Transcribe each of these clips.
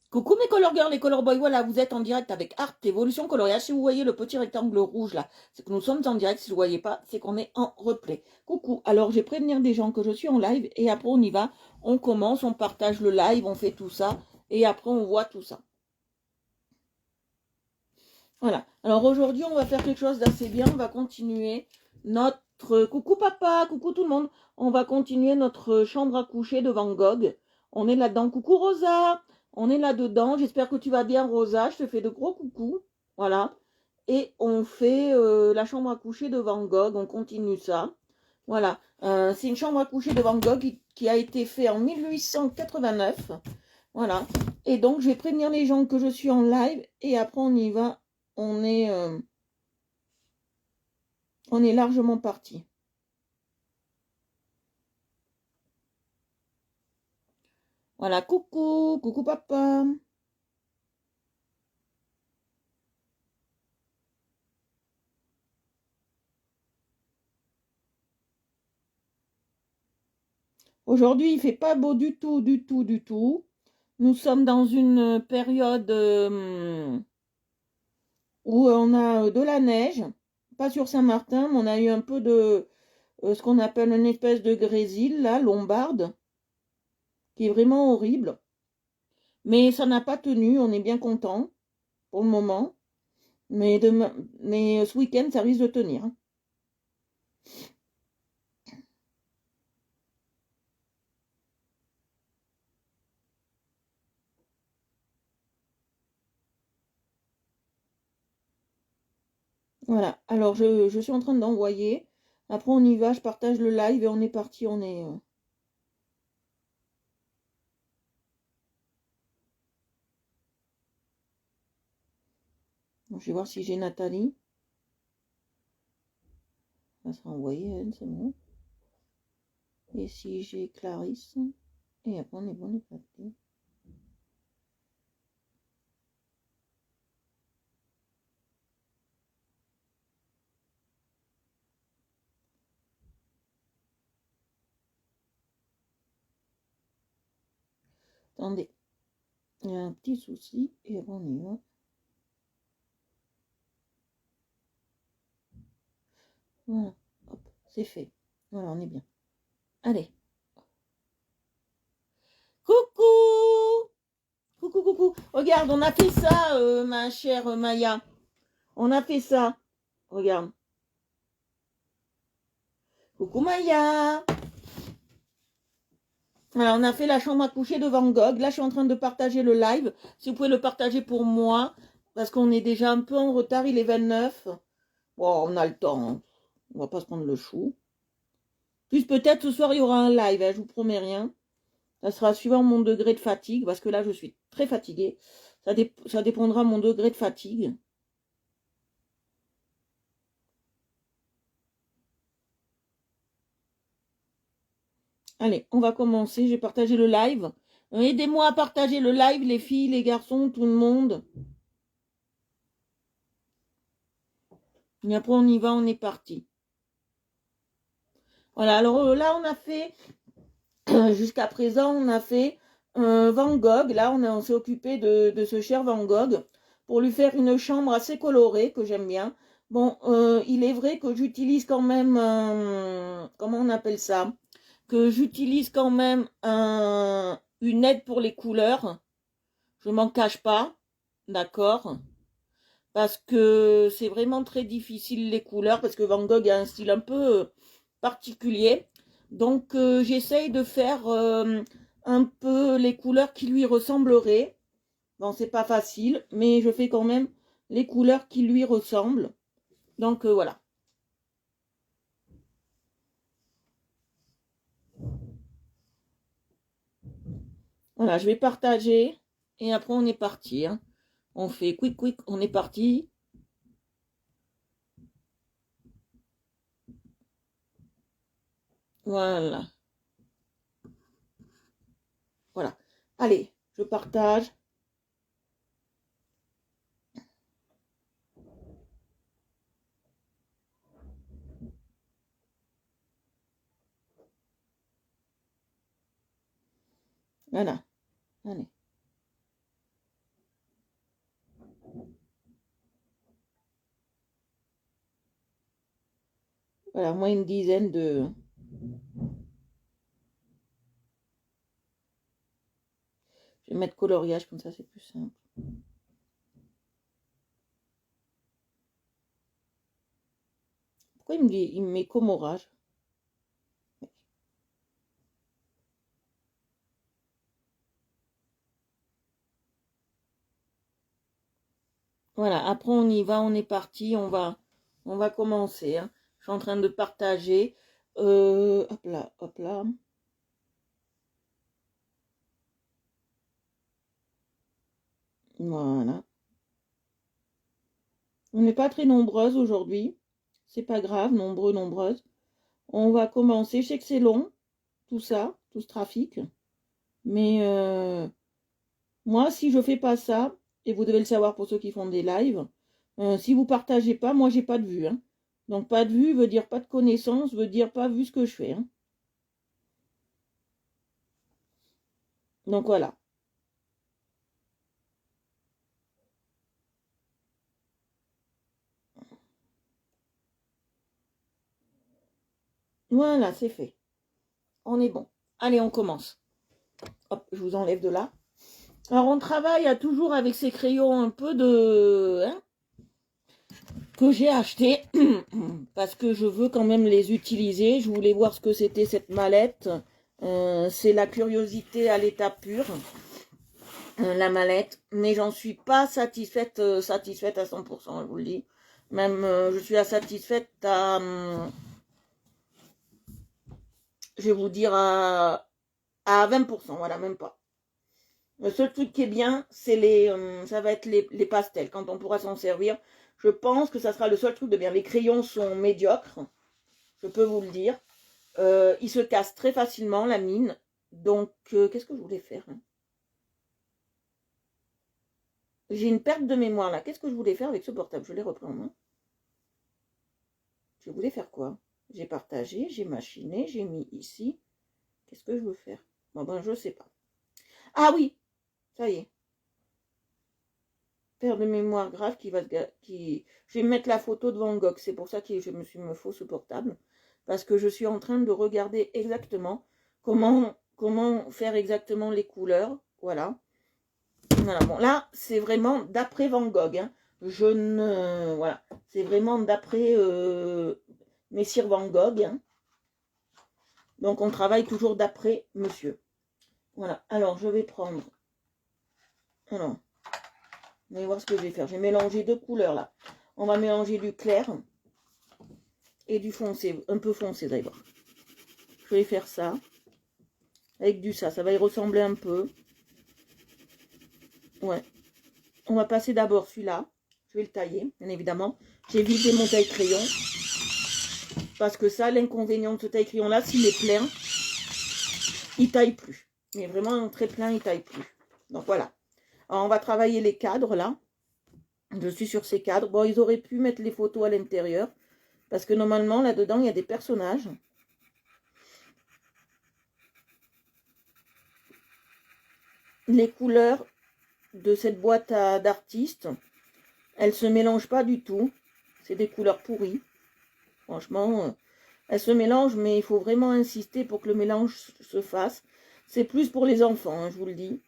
Coucou mes color girls et color boys, voilà, vous êtes en direct avec Art Evolution Coloriage. Si vous voyez le petit rectangle rouge là, c'est que nous sommes en direct. Si vous ne voyez pas, c'est qu'on est en replay. Coucou, alors je vais prévenir des gens que je suis en live et après on y va. On commence, on partage le live, on fait tout ça et après on voit tout ça. Voilà, alors aujourd'hui on va faire quelque chose d'assez bien. On va continuer notre... Coucou papa, coucou tout le monde. On va continuer notre chambre à coucher de Van Gogh. On est là-dedans. Coucou Rosa. On est là-dedans. J'espère que tu vas bien, Rosa. Je te fais de gros coucous. Voilà. Et on fait la chambre à coucher de Van Gogh. On continue ça. Voilà. C'est une chambre à coucher de Van Gogh qui a été faite en 1889. Voilà. Et donc, je vais prévenir les gens que je suis en live. Et après, on y va. On est, euh, on est largement parti. Voilà. Coucou. Coucou papa. Aujourd'hui, il fait pas beau du tout, du tout, du tout. Nous sommes dans une période où on a de la neige. Pas sur Saint-Martin, mais on a eu un peu de ce qu'on appelle une espèce de grésil, là, lombarde, qui est vraiment horrible. Mais ça n'a pas tenu, on est bien content pour le moment. Mais, demain, mais ce week-end, ça risque de tenir. Voilà, alors je suis en train d'envoyer. Après, on y va, je partage le live et on est parti. On est. Je vais voir si j'ai Nathalie. Ça sera envoyé, elle, c'est bon. Et si j'ai Clarisse. Et après, on est bon, on est parti. Attendez, il y a un petit souci et après, on y va. Voilà, hop, c'est fait. Voilà, on est bien. Allez. Coucou! Coucou, coucou. Regarde, on a fait ça, ma chère Maya. On a fait ça. Regarde. Coucou Maya. Voilà, on a fait la chambre à coucher de Van Gogh. Là, je suis en train de partager le live. Si vous pouvez le partager pour moi, parce qu'on est déjà un peu en retard, il est 29. Bon, on a le temps, hein. On va pas se prendre le chou. Plus peut-être ce soir, il y aura un live, hein, je vous promets rien. Ça sera suivant mon degré de fatigue, parce que là, je suis très fatiguée. Ça dépendra de mon degré de fatigue. Allez, on va commencer. J'ai partagé le live. Aidez-moi à partager le live, les filles, les garçons, tout le monde. Et après, on y va, on est parti. Voilà, alors là, on a fait, jusqu'à présent, on a fait Van Gogh. Là, on s'est occupé de ce cher Van Gogh pour lui faire une chambre assez colorée, que j'aime bien. Bon, il est vrai que j'utilise quand même, comment on appelle ça? Que j'utilise quand même une aide pour les couleurs. Je m'en cache pas, d'accord? Parce que c'est vraiment très difficile les couleurs, parce que Van Gogh a un style un peu particulier. Donc j'essaye de faire un peu les couleurs qui lui ressembleraient. Bon, c'est pas facile, mais je fais quand même les couleurs qui lui ressemblent. Donc voilà. Voilà, je vais partager et après on est parti, hein. On fait quick quick, on est parti. Voilà, voilà. Allez, je partage. Voilà, allez. Voilà, moins une dizaine de... Je vais mettre coloriage, comme ça c'est plus simple. Pourquoi il me met comorage? Voilà, après on y va, on est parti, on va commencer. Hein. Je suis en train de partager. Hop là, hop là. Voilà. On n'est pas très nombreuses aujourd'hui. C'est pas grave, nombreux, nombreuses. On va commencer. Je sais que c'est long, tout ça, tout ce trafic. Mais moi, si je fais pas ça, et vous devez le savoir pour ceux qui font des lives, si vous partagez pas, moi j'ai pas de vue. Hein. Donc pas de vue veut dire pas de connaissance, veut dire pas vu ce que je fais. Hein. Donc voilà. Voilà, c'est fait. On est bon. Allez, on commence. Hop, je vous enlève de là. Alors on travaille toujours avec ces crayons un peu de... Hein, que j'ai acheté parce que je veux quand même les utiliser. Je voulais voir ce que c'était cette mallette. C'est la curiosité à l'état pur, la mallette. Mais j'en suis pas satisfaite, satisfaite à 100%, je vous le dis. Même, je suis satisfaite à... je vais vous dire à 20%, voilà, même pas. Le seul truc qui est bien, c'est ça va être les pastels, quand on pourra s'en servir. Je pense que ça sera le seul truc de bien. Les crayons sont médiocres, je peux vous le dire. Ils se cassent très facilement, la mine. Donc, qu'est-ce que je voulais faire hein? J'ai une perte de mémoire là. Qu'est-ce que je voulais faire avec ce portable? Je l'ai repris en main. Je voulais faire quoi? J'ai partagé, j'ai machiné, j'ai mis ici. Qu'est-ce que je veux faire? Bon ben, je sais pas. Ah oui, ça y est. Perte de mémoire grave qui va qui. Je vais mettre la photo de Van Gogh. C'est pour ça que me faut ce portable. Parce que je suis en train de regarder exactement comment faire exactement les couleurs. Voilà. Voilà. Bon, là, c'est vraiment d'après Van Gogh. Hein. Je ne. Voilà. C'est vraiment d'après Messire Van Gogh. Hein. Donc, on travaille toujours d'après monsieur. Voilà. Alors, je vais prendre. Alors. Vous allez voir ce que je vais faire. Je vais mélanger deux couleurs là. On va mélanger du clair et du foncé, un peu foncé d'ailleurs. Je vais faire ça avec du ça va y ressembler un peu. Ouais. On va passer d'abord celui-là. Je vais le tailler, bien évidemment. J'ai vidé mon taille-crayon. Parce que ça, l'inconvénient de ce taille-crayon là, s'il est plein, il taille plus. Mais vraiment très plein, il taille plus. Donc voilà. Alors, on va travailler les cadres là. Je suis sur ces cadres. Bon, ils auraient pu mettre les photos à l'intérieur. Parce que normalement, là-dedans, il y a des personnages. Les couleurs de cette boîte d'artistes, elles se mélangent pas du tout. C'est des couleurs pourries. Franchement, elles se mélangent, mais il faut vraiment insister pour que le mélange se fasse. C'est plus pour les enfants, hein, je vous le dis.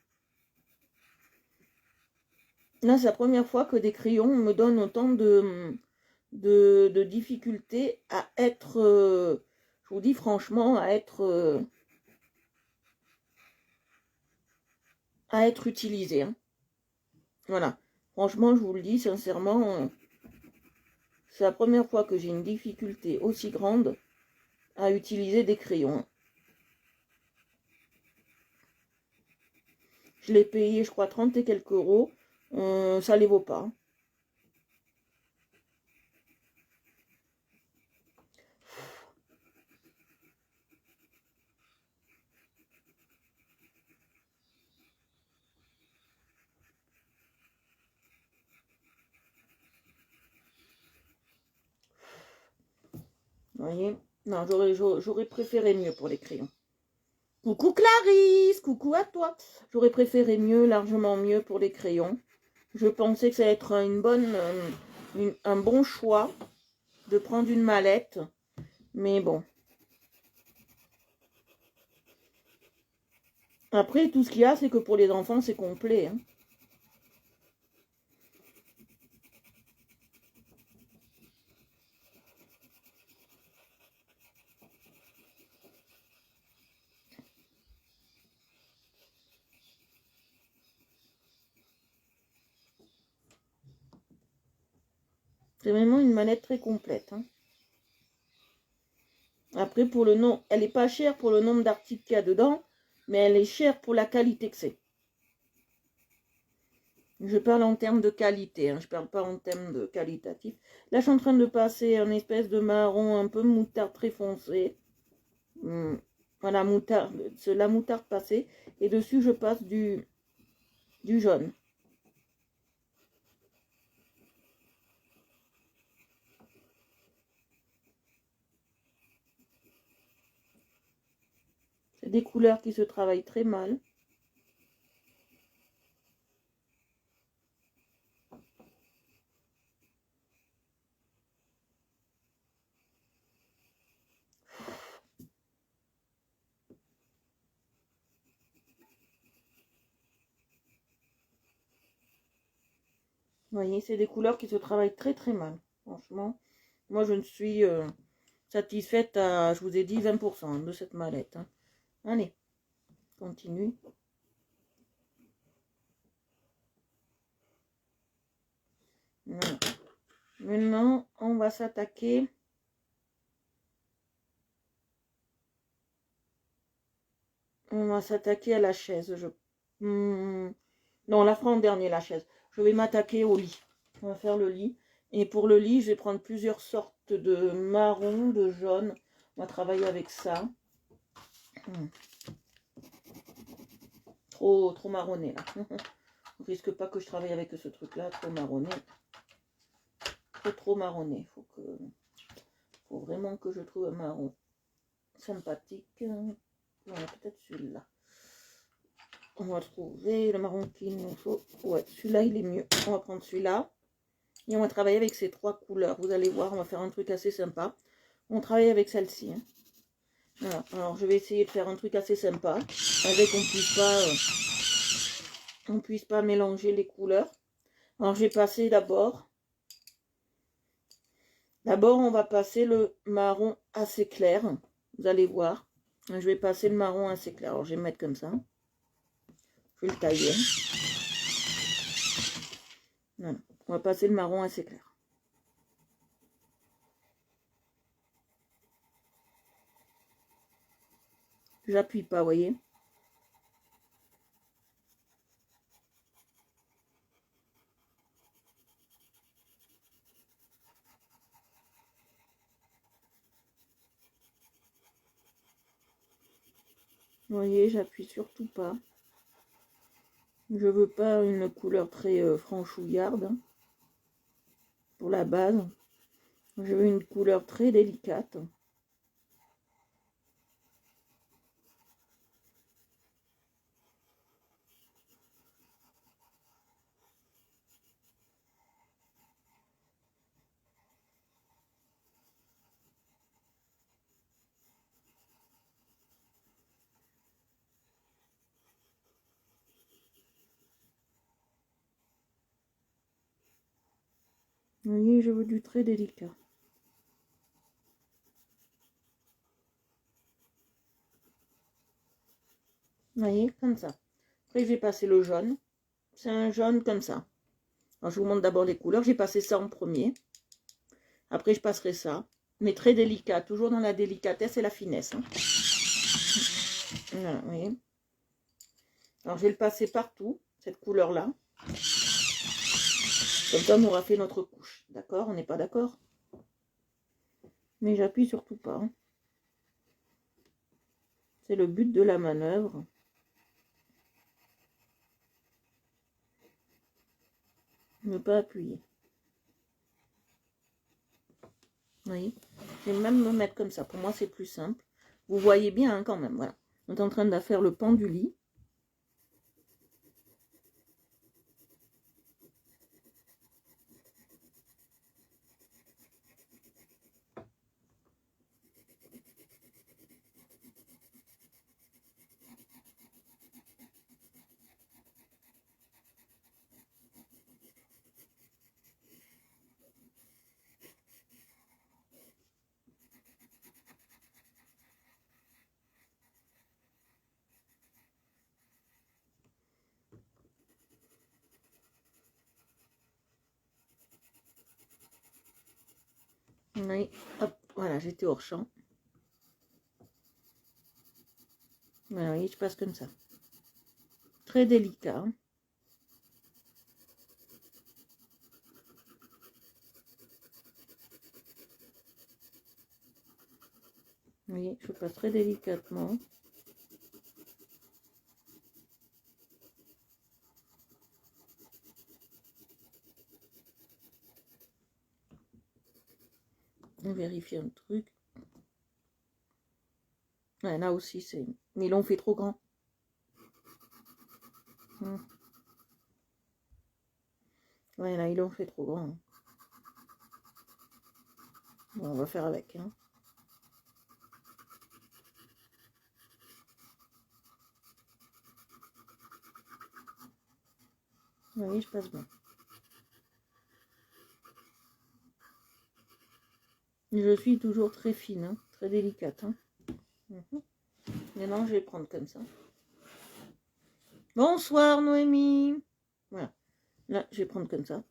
Là, c'est la première fois que des crayons me donnent autant de difficultés à être, je vous dis franchement, à être utilisés. Hein. Voilà. Franchement, je vous le dis sincèrement, c'est la première fois que j'ai une difficulté aussi grande à utiliser des crayons. Je l'ai payé, je crois, 30 et quelques euros. Ça les vaut pas. Vous voyez? Non, j'aurais préféré mieux pour les crayons. Coucou Clarisse, coucou à toi. J'aurais préféré mieux, largement mieux pour les crayons. Je pensais que ça allait être un bon choix de prendre une mallette Mais bon. Après, tout ce qu'il y a, c'est que pour les enfants, c'est complet. Hein. C'est vraiment une mallette très complète. Hein. Après, pour le nom, elle n'est pas chère pour le nombre d'articles qu'il y a dedans, mais elle est chère pour la qualité que c'est. Je parle en termes de qualité, hein, je ne parle pas en termes de qualitatif. Là, je suis en train de passer un espèce de marron un peu moutarde très foncé. Voilà, moutarde, la moutarde passée. Et dessus, je passe du jaune. C'est des couleurs qui se travaillent très mal. Vous voyez, c'est des couleurs qui se travaillent très très mal. Franchement, moi je ne suis satisfaite à, je vous ai dit, 20% de cette mallette. Hein. Allez, continue. Voilà. Maintenant, on va s'attaquer. On va s'attaquer à la chaise. Non, on la fera en dernier, la chaise. Je vais m'attaquer au lit. On va faire le lit. Et pour le lit, je vais prendre plusieurs sortes de marron, de jaune. On va travailler avec ça. Trop marronné, là. On risque pas que je travaille avec ce truc-là. Trop marronné. Trop marronné. Faut vraiment que je trouve un marron sympathique. Voilà, peut-être celui-là. On va trouver le marron qu'il nous faut. Ouais, celui-là, il est mieux. On va prendre celui-là. Et on va travailler avec ces trois couleurs. Vous allez voir, on va faire un truc assez sympa. On travaille avec celle-ci. Hein. Voilà. Alors, je vais essayer de faire un truc assez sympa. Avec on puisse pas mélanger les couleurs. Alors, je vais passer d'abord. D'abord, on va passer le marron assez clair. Vous allez voir. Je vais passer le marron assez clair. Alors, je vais le mettre comme ça. Je vais le tailler. Voilà. On va passer le marron assez clair. J'appuie pas, vous voyez. Vous voyez, j'appuie surtout pas. Je veux pas une couleur très franchouillarde hein, pour la base. Je veux une couleur très délicate. Vous voyez, je veux du très délicat. Vous voyez, comme ça. Après, je vais passer le jaune. C'est un jaune comme ça. Alors, je vous montre d'abord les couleurs. J'ai passé ça en premier. Après, je passerai ça. Mais très délicat. Toujours dans la délicatesse et la finesse. Hein. Voilà, vous voyez. Alors, je vais le passer partout, cette couleur-là. Comme ça, on aura fait notre couche. D'accord? On n'est pas d'accord? Mais j'appuie surtout pas. Hein. C'est le but de la manœuvre. Ne pas appuyer. Vous voyez? Je vais même me mettre comme ça. Pour moi, c'est plus simple. Vous voyez bien hein, quand même. Voilà. On est en train de faire le pan du lit. Oui, hop, voilà, j'étais hors champ. Voilà, oui, je passe comme ça. Très délicat. Oui, je passe très délicatement. On vérifie un truc. Ouais, là aussi, c'est... Mais ils l'ont fait trop grand. Ouais, là, ils l'ont fait trop grand. Bon, on va faire avec. Hein. Oui, je passe bien. Je suis toujours très fine, hein, très délicate. Hein. Maintenant, je vais prendre comme ça. Bonsoir, Noémie. Voilà. Là, je vais prendre comme ça.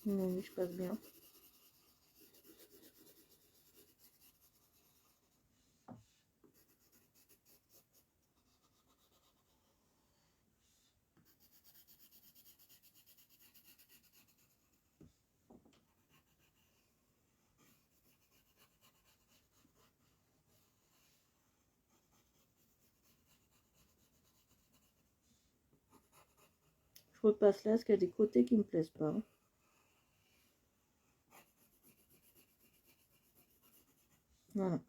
Oui, je passe bien. Je repasse là, parce qu'il y a des côtés qui me plaisent pas. Voilà.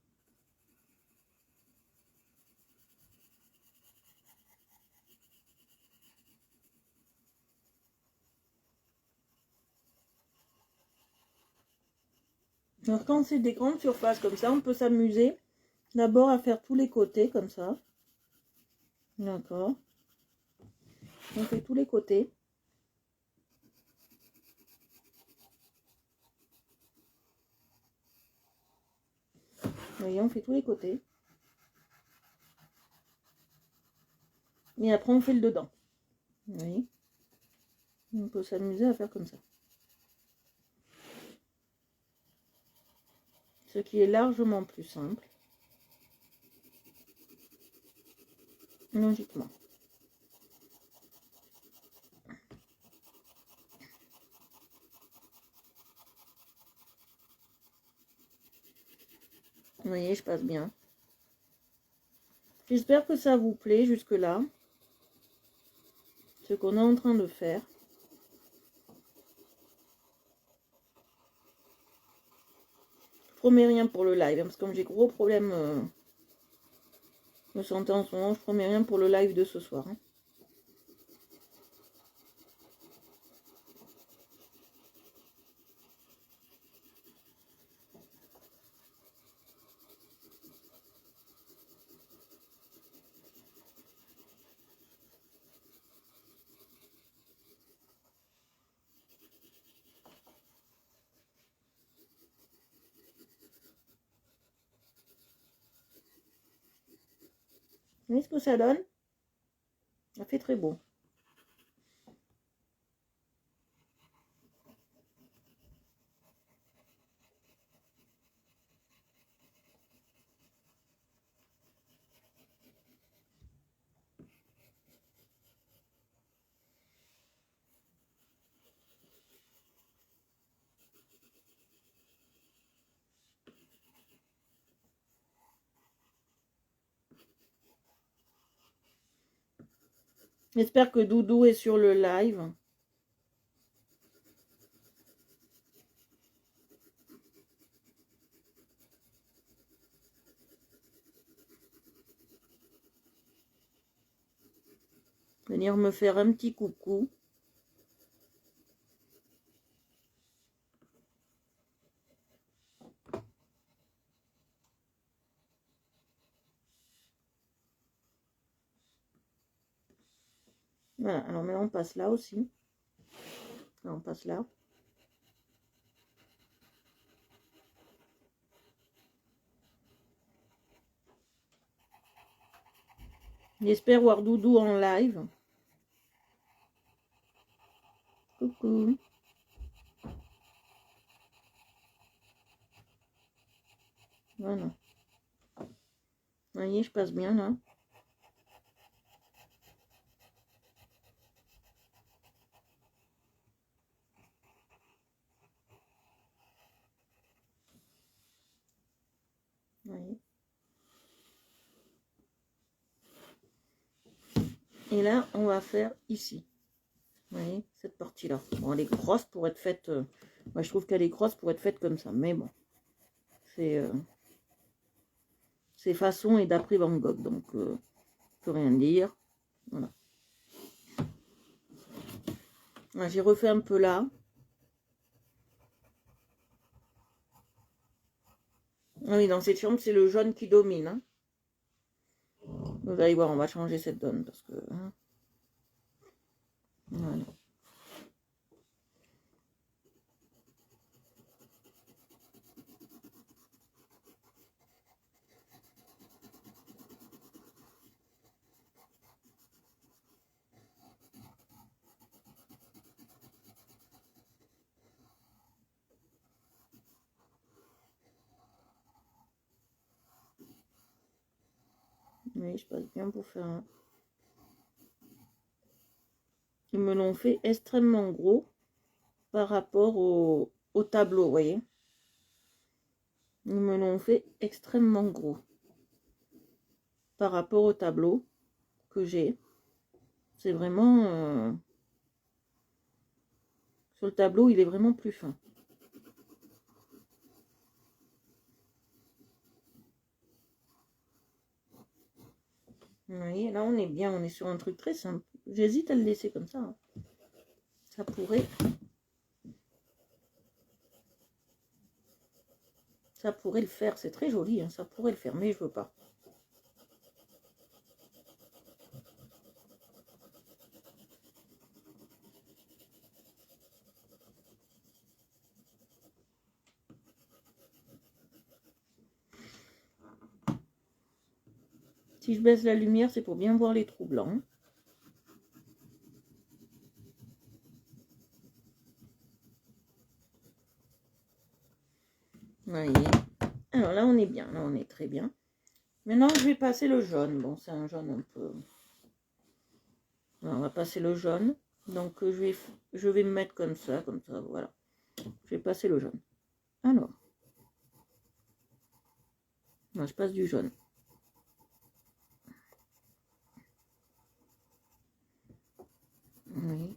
Alors quand c'est des grandes surfaces comme ça, on peut s'amuser d'abord à faire tous les côtés comme ça. D'accord. On fait tous les côtés. Vous voyez, on fait tous les côtés. Et après, on fait le dedans. Vous voyez. On peut s'amuser à faire comme ça. Ce qui est largement plus simple. Logiquement. Vous voyez, je passe bien. J'espère que ça vous plaît jusque-là. Ce qu'on est en train de faire. Je promets rien pour le live. Parce que comme j'ai gros problèmes de santé en ce moment, je promets rien pour le live de ce soir. Hein. Vous voyez ce que ça donne? Ça fait très beau. J'espère que Doudou est sur le live. Venir me faire un petit coucou. Voilà, alors maintenant on passe là aussi. Là, on passe là. J'espère voir Doudou en live. Coucou. Voilà. Vous voyez, je passe bien là. Vous voyez. Et là, on va faire ici. Vous voyez, cette partie-là. Bon, elle est grosse pour être faite... moi, je trouve qu'elle est grosse pour être faite comme ça. Mais bon, c'est façon et d'après Van Gogh. Donc, je peux rien dire. Voilà. J'ai refait un peu là. Ah oui, dans cette chambre, c'est le jaune qui domine. Hein. Vous allez voir, on va changer cette donne parce que... Hein. Voilà. Oui, je passe bien pour faire un... Ils me l'ont fait extrêmement gros par rapport au tableau, vous voyez. Ils me l'ont fait extrêmement gros par rapport au tableau que j'ai. C'est vraiment... sur le tableau, il est vraiment plus fin. Vous voyez, là on est bien, on est sur un truc très simple. J'hésite à le laisser comme ça. Hein. Ça pourrait... Ça pourrait le faire, c'est très joli, hein, ça pourrait le faire, mais je veux pas. Si je baisse la lumière, c'est pour bien voir les trous blancs. Vous voyez. Alors là, on est bien, là on est très bien. Maintenant, je vais passer le jaune. Bon, c'est un jaune un peu... Alors, on va passer le jaune. Donc, je vais me mettre comme ça, voilà. Je vais passer le jaune. Alors. Moi, je passe du jaune. Oui.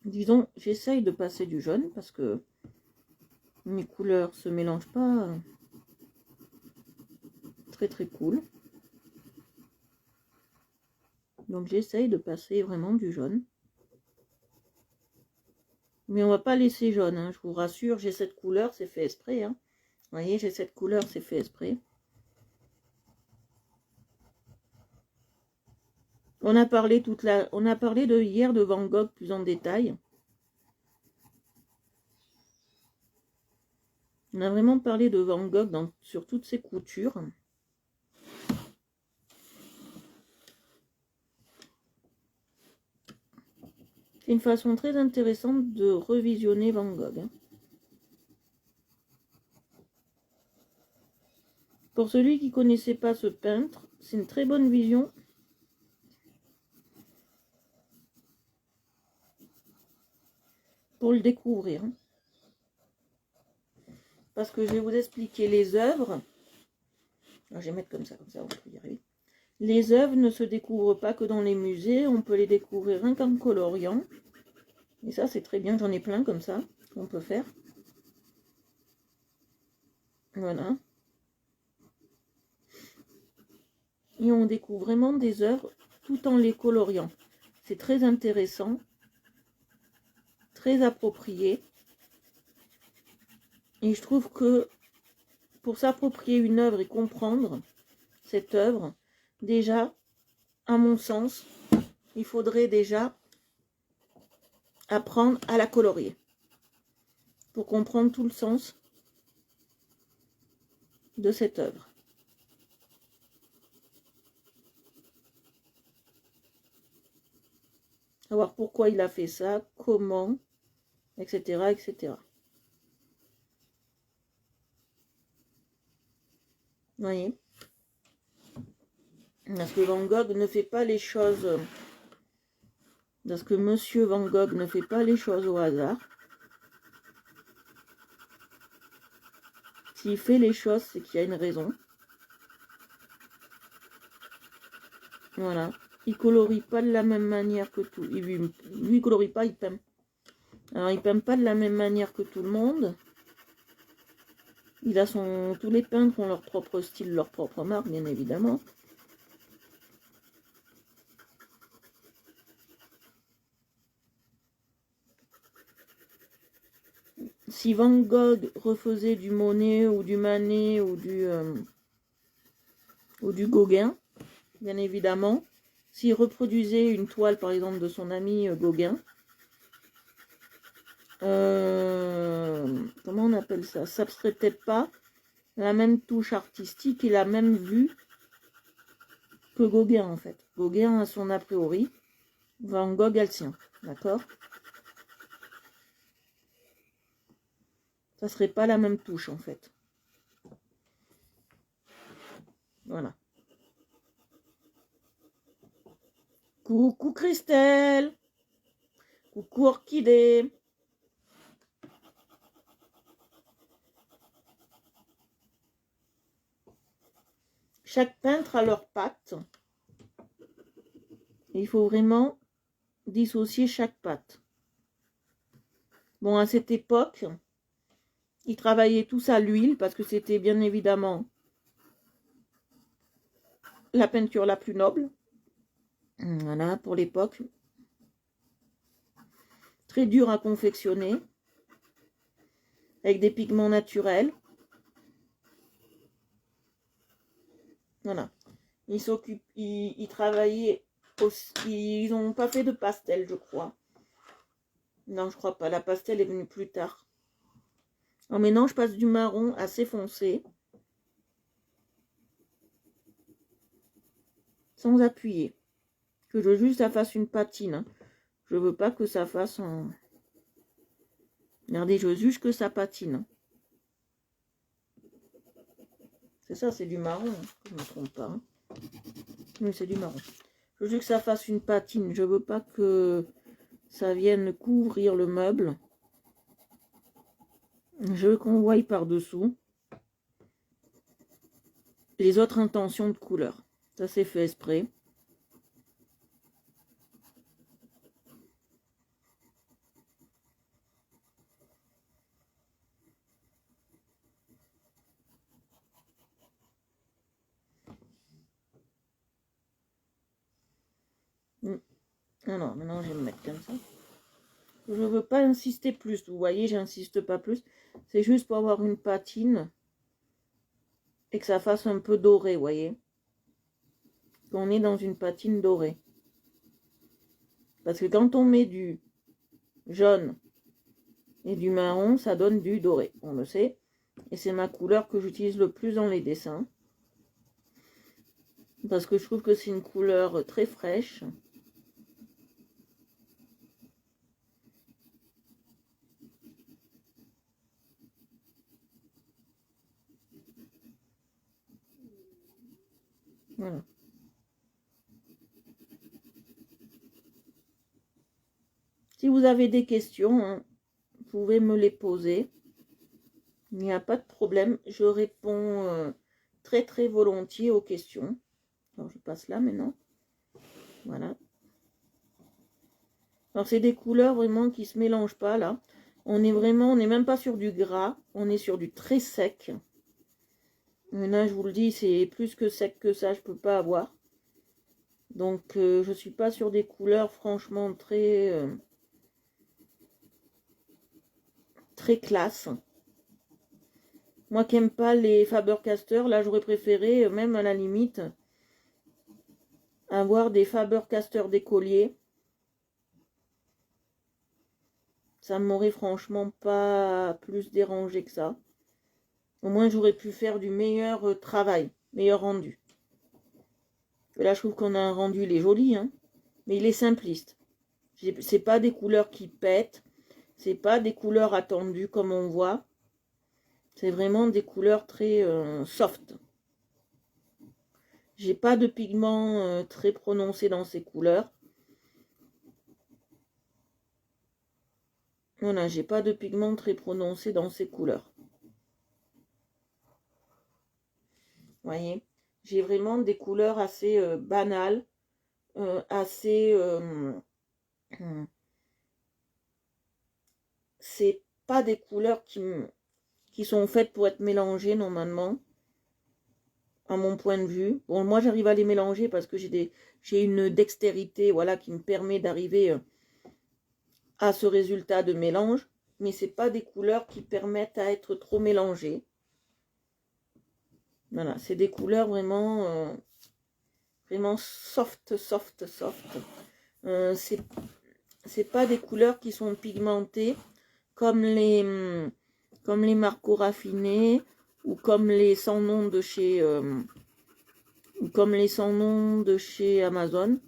Disons, j'essaye de passer du jaune parce que mes couleurs se mélangent pas très très cool. Donc j'essaye de passer vraiment du jaune. Mais on va pas laisser jaune, hein, je vous rassure, j'ai cette couleur, c'est fait exprès. Hein. Vous voyez, j'ai cette couleur, c'est fait exprès. On a parlé de hier de Van Gogh plus en détail. On a vraiment parlé de Van Gogh sur toutes ses coutures. C'est une façon très intéressante de revisionner Van Gogh. Hein. Pour celui qui ne connaissait pas ce peintre, c'est une très bonne vision. Pour le découvrir. Parce que je vais vous expliquer les œuvres. Alors, je vais mettre comme ça, on peut y arriver. Les œuvres ne se découvrent pas que dans les musées, on peut les découvrir rien qu'en coloriant. Et ça, c'est très bien, j'en ai plein comme ça, qu'on peut faire. Voilà. Et on découvre vraiment des œuvres tout en les coloriant. C'est très intéressant, très approprié. Et je trouve que pour s'approprier une œuvre et comprendre cette œuvre, déjà, à mon sens, il faudrait déjà apprendre à la colorier pour comprendre tout le sens de cette œuvre. Savoir pourquoi il a fait ça, comment, etc., etc. Vous voyez? Parce que Van Gogh ne fait pas les choses... Parce que Monsieur Van Gogh ne fait pas les choses au hasard. S'il fait les choses, c'est qu'il y a une raison. Voilà. Il colorie pas de la même manière que tout. Lui, il colorie pas, il peint. Alors, il peint pas de la même manière que tout le monde. Il a son... Tous les peintres ont leur propre style, leur propre marque, bien évidemment. Si Van Gogh refaisait du Monet ou du Manet ou du Gauguin, bien évidemment, s'il reproduisait une toile, par exemple, de son ami Gauguin, comment on appelle ça? Ça ne serait peut-être pas la même touche artistique et la même vue que Gauguin, en fait. Gauguin a son a priori, Van Gogh a le sien, d'accord? Ça serait pas la même touche, en fait. Voilà. Coucou Christelle. Coucou Orchidée. Chaque peintre a leur patte. Il faut vraiment dissocier chaque patte. Bon, à cette époque, ils travaillaient tous à l'huile parce que c'était bien évidemment la peinture la plus noble. Voilà, pour l'époque. Très dur à confectionner. Avec des pigments naturels. Voilà. Ils travaillaient aussi. Ils n'ont pas fait de pastel, je crois. Non, je crois pas. La pastel est venue plus tard. Alors maintenant, je passe du marron assez foncé. Sans appuyer. Que je veux juste que ça fasse une patine. Je veux pas que ça fasse un... Regardez, je veux juste que ça patine. C'est ça, c'est du marron. Je ne me trompe pas. Oui, c'est du marron. Je veux juste que ça fasse une patine. Je veux pas que ça vienne couvrir le meuble. Je veux qu'on voie par-dessous les autres intentions de couleur. Ça, c'est fait exprès. Alors, maintenant, je vais me mettre comme ça. Je ne veux pas insister plus. Vous voyez, j'insiste pas plus. C'est juste pour avoir une patine et que ça fasse un peu doré, vous voyez. Qu'on est dans une patine dorée. Parce que quand on met du jaune et du marron, ça donne du doré. On le sait. Et c'est ma couleur que j'utilise le plus dans les dessins. Parce que je trouve que c'est une couleur très fraîche. Voilà. Si vous avez des questions, hein, vous pouvez me les poser. Il n'y a pas de problème. Je réponds très très volontiers aux questions. Alors je passe là maintenant. Voilà. Alors c'est des couleurs vraiment qui ne se mélangent pas là. On n'est même pas sur du gras. On est sur du très sec. Mais là je vous le dis, c'est plus que sec que ça, je peux pas avoir. Donc je suis pas sur des couleurs franchement très classe. Moi qui n'aime pas les Faber-Castell, là j'aurais préféré, même à la limite, avoir des Faber-Castell d'écoliers, ça m'aurait franchement pas plus dérangé que ça. Au moins, j'aurais pu faire du meilleur travail, meilleur rendu. Et là, je trouve qu'on a un rendu, il est joli, hein, mais il est simpliste. C'est pas des couleurs qui pètent, c'est pas des couleurs attendues comme on voit. C'est vraiment des couleurs très soft. J'ai pas de pigments très prononcés dans ces couleurs. Voilà, j'ai pas de pigments très prononcés dans ces couleurs. Vous voyez, j'ai vraiment des couleurs assez banales, assez... c'est pas des couleurs qui sont faites pour être mélangées normalement, à mon point de vue. Bon, moi j'arrive à les mélanger parce que j'ai une dextérité, voilà, qui me permet d'arriver à ce résultat de mélange, mais c'est pas des couleurs qui permettent à être trop mélangées. Voilà, c'est des couleurs vraiment, vraiment soft, soft, soft. C'est pas des couleurs qui sont pigmentées comme les marcos raffinés ou comme les sans nom de chez Amazon.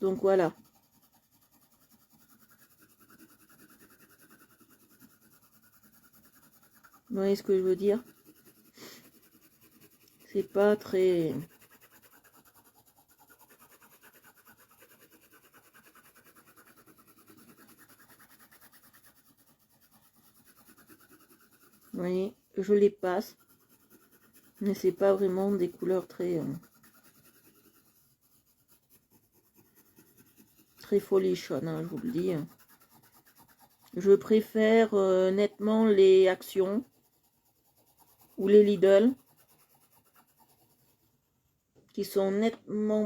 Donc voilà. Vous voyez ce que je veux dire? C'est pas très... Vous voyez, je les passe. Mais c'est pas vraiment des couleurs très... très folichonnes, hein, je vous le dis. Je préfère nettement les Action ou les Lidl, qui sont nettement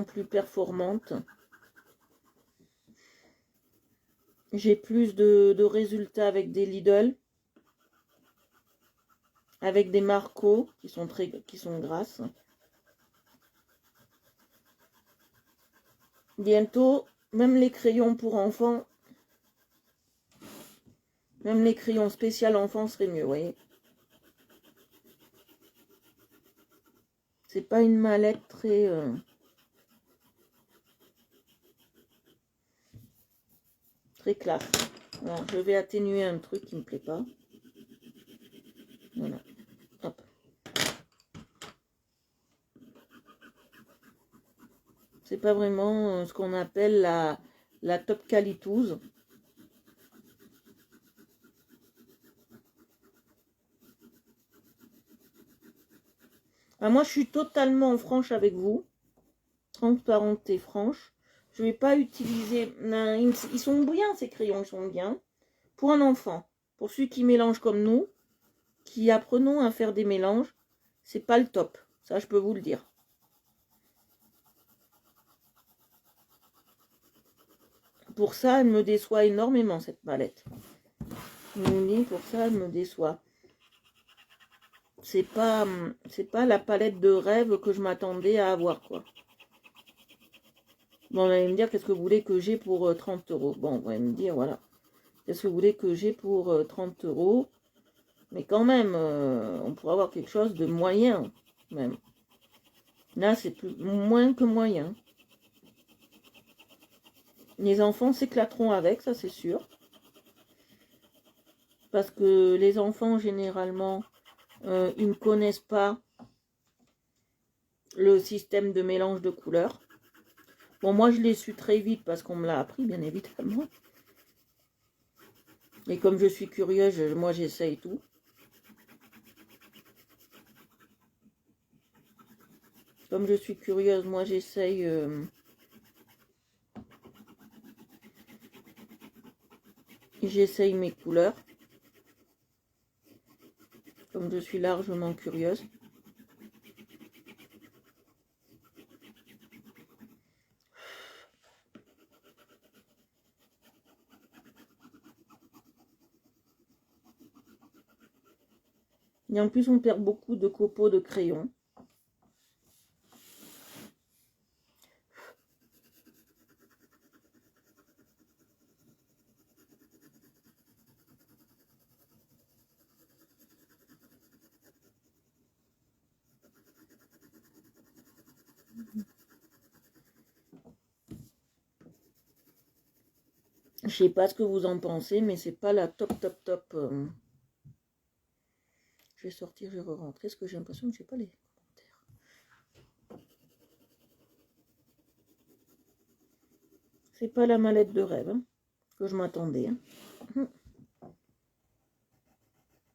plus performantes. J'ai plus de résultats avec des Lidl, avec des Marco qui sont grasses. Bientôt, même les crayons pour enfants, même les crayons spécial enfants seraient mieux, vous voyez. C'est pas une mallette très... très classe. Alors, je vais atténuer un truc qui me plaît pas. Voilà. Hop. C'est pas vraiment ce qu'on appelle la top qualitouse. Ah, moi, je suis totalement franche avec vous. Transparente et franche. Je vais pas utiliser... Ils sont bien, ces crayons, ils sont bien. Pour un enfant, pour ceux qui mélangent comme nous, qui apprenons à faire des mélanges, c'est pas le top. Ça, je peux vous le dire. Pour ça, elle me déçoit énormément, cette palette. Je vous dis, pour ça, elle me déçoit. C'est pas la palette de rêve que je m'attendais à avoir, quoi. Bon, vous allez me dire, qu'est-ce que vous voulez que j'ai pour 30 euros? Bon, vous allez me dire, voilà. Qu'est-ce que vous voulez que j'ai pour 30 euros? Mais quand même, on pourrait avoir quelque chose de moyen, même. Là, c'est moins que moyen. Les enfants s'éclateront avec, ça c'est sûr. Parce que les enfants, généralement, ils ne connaissent pas le système de mélange de couleurs. Bon, moi, je l'ai su très vite parce qu'on me l'a appris, bien évidemment. Et comme je suis curieuse, moi, j'essaye tout. Comme je suis curieuse, moi, j'essaye... j'essaye mes couleurs. Comme je suis largement curieuse. Et en plus, on perd beaucoup de copeaux de crayon. Je sais pas ce que vous en pensez, mais c'est pas la top. Je vais sortir, je vais re-rentrer, parce que j'ai l'impression que j'ai pas les commentaires. C'est pas la mallette de rêve hein, que je m'attendais. Hein.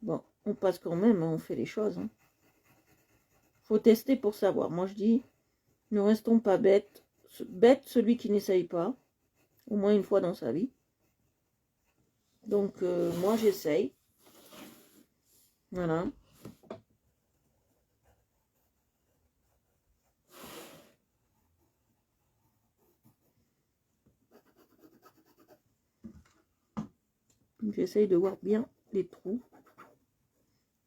Bon, on passe quand même, hein, on fait les choses. Hein. Faut tester pour savoir. Moi je dis, ne restons pas bêtes. Bête celui qui n'essaye pas, au moins une fois dans sa vie. Donc moi j'essaye. Voilà. J'essaye de voir bien les trous.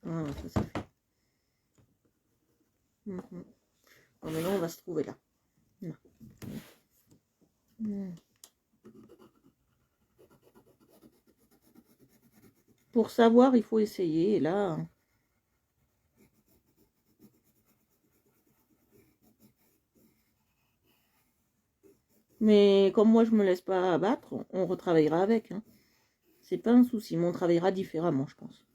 Voilà, ça c'est fait. Bon, maintenant on va se trouver là. Là. Pour savoir, il faut essayer. Et là, mais comme moi je me laisse pas abattre, on retravaillera avec. Hein. C'est pas un souci, mais on travaillera différemment, je pense.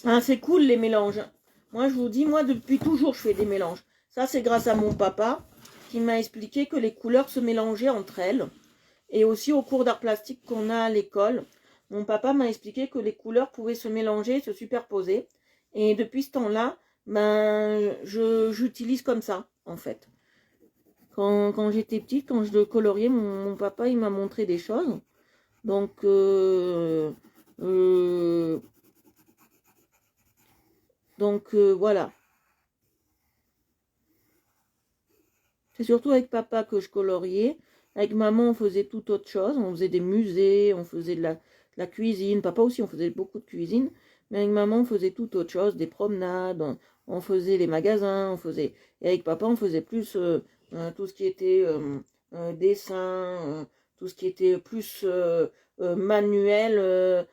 Ah, c'est cool les mélanges. Moi je vous dis, moi depuis toujours je fais des mélanges. Ça c'est grâce à mon papa qui m'a expliqué que les couleurs se mélangeaient entre elles. Et aussi au cours d'art plastique qu'on a à l'école, mon papa m'a expliqué que les couleurs pouvaient se mélanger, se superposer. Et depuis ce temps-là, ben, j'utilise comme ça, en fait. Quand j'étais petite, quand je coloriais, mon papa, il m'a montré des choses. Donc, voilà. C'est surtout avec papa que je coloriais. Avec maman, on faisait tout autre chose. On faisait des musées, on faisait de la cuisine. Papa aussi, on faisait beaucoup de cuisine. Mais avec maman, on faisait tout autre chose. Des promenades, on faisait les magasins. Et avec papa, on faisait plus tout ce qui était dessin, tout ce qui était plus manuel,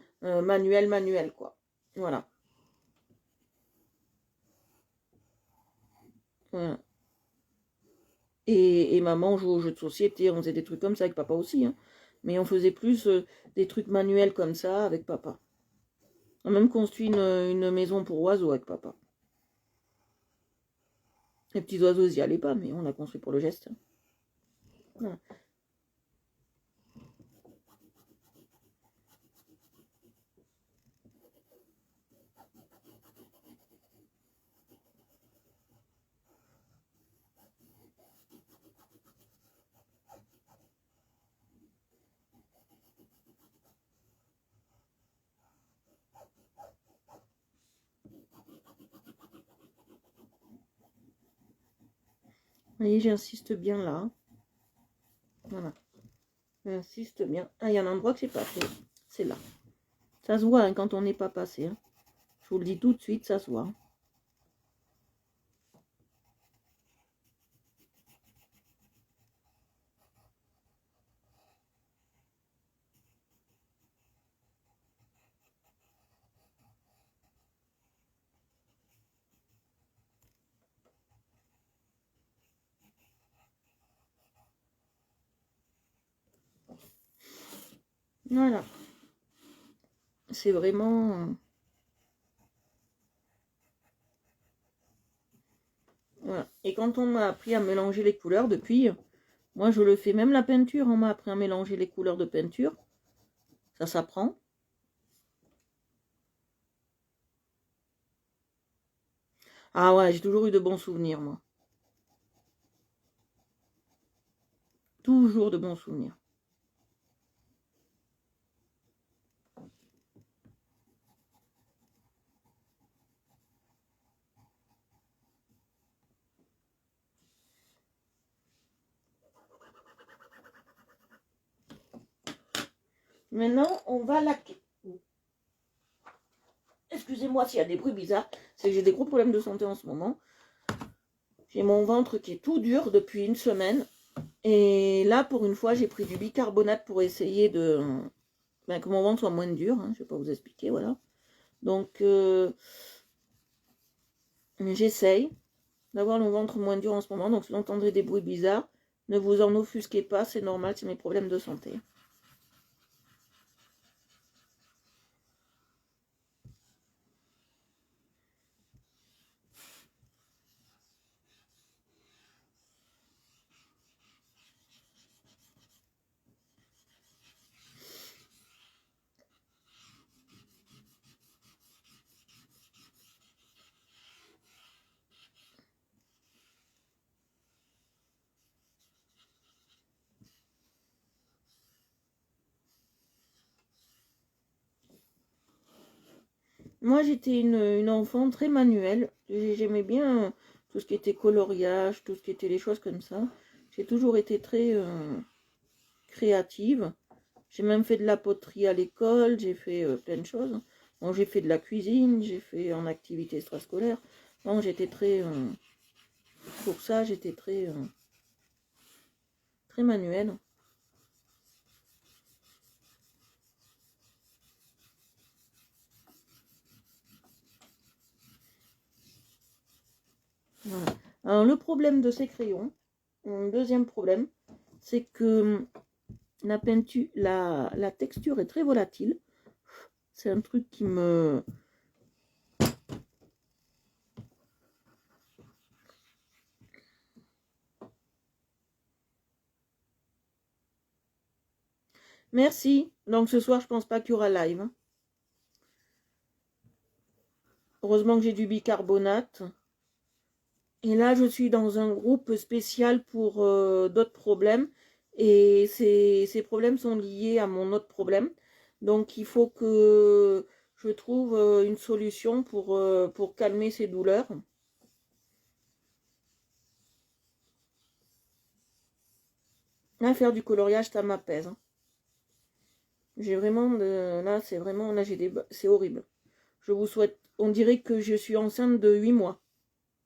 quoi. Voilà. Voilà. Et maman jouait aux jeux de société, on faisait des trucs comme ça avec papa aussi. Hein. Mais on faisait plus des trucs manuels comme ça avec papa. On a même construit une maison pour oiseaux avec papa. Les petits oiseaux, ils n'y allaient pas, mais on l'a construit pour le geste. Voilà. Vous voyez, j'insiste bien là. Voilà. J'insiste bien. Ah, il y a un endroit que j'ai pas fait. C'est là. Ça se voit hein, quand on n'est pas passé. Hein. Je vous le dis tout de suite, ça se voit. Voilà. C'est vraiment... Voilà. Et quand on m'a appris à mélanger les couleurs, depuis, moi je le fais. Même la peinture, on m'a appris à mélanger les couleurs de peinture. Ça s'apprend. Ah ouais, j'ai toujours eu de bons souvenirs, moi. Toujours de bons souvenirs. Maintenant, on va laquer. Excusez-moi s'il y a des bruits bizarres. C'est que j'ai des gros problèmes de santé en ce moment. J'ai mon ventre qui est tout dur depuis une semaine. Et là, pour une fois, j'ai pris du bicarbonate pour essayer de... que mon ventre soit moins dur. Hein, je ne vais pas vous expliquer, voilà. Donc, j'essaye d'avoir le ventre moins dur en ce moment. Donc, si vous entendrez des bruits bizarres, ne vous en offusquez pas. C'est normal, c'est mes problèmes de santé. Moi, j'étais une enfant très manuelle. J'aimais bien tout ce qui était coloriage, tout ce qui était les choses comme ça. J'ai toujours été très créative. J'ai même fait de la poterie à l'école, j'ai fait plein de choses. Bon, j'ai fait de la cuisine, j'ai fait en activité extrascolaire. Bon, j'étais très... pour ça, j'étais très, très manuelle. Voilà. Alors, le problème de ces crayons, deuxième problème, c'est que la peinture, la texture est très volatile. C'est un truc qui me... Merci. Donc ce soir, je pense pas qu'il y aura live. Hein. Heureusement que j'ai du bicarbonate. Et là, je suis dans un groupe spécial pour d'autres problèmes. Et ces problèmes sont liés à mon autre problème. Donc, il faut que je trouve une solution pour calmer ces douleurs. Là, faire du coloriage, ça m'apaise. Hein. J'ai vraiment... là, c'est vraiment... Là, j'ai des... C'est horrible. Je vous souhaite... On dirait que je suis enceinte de 8 mois.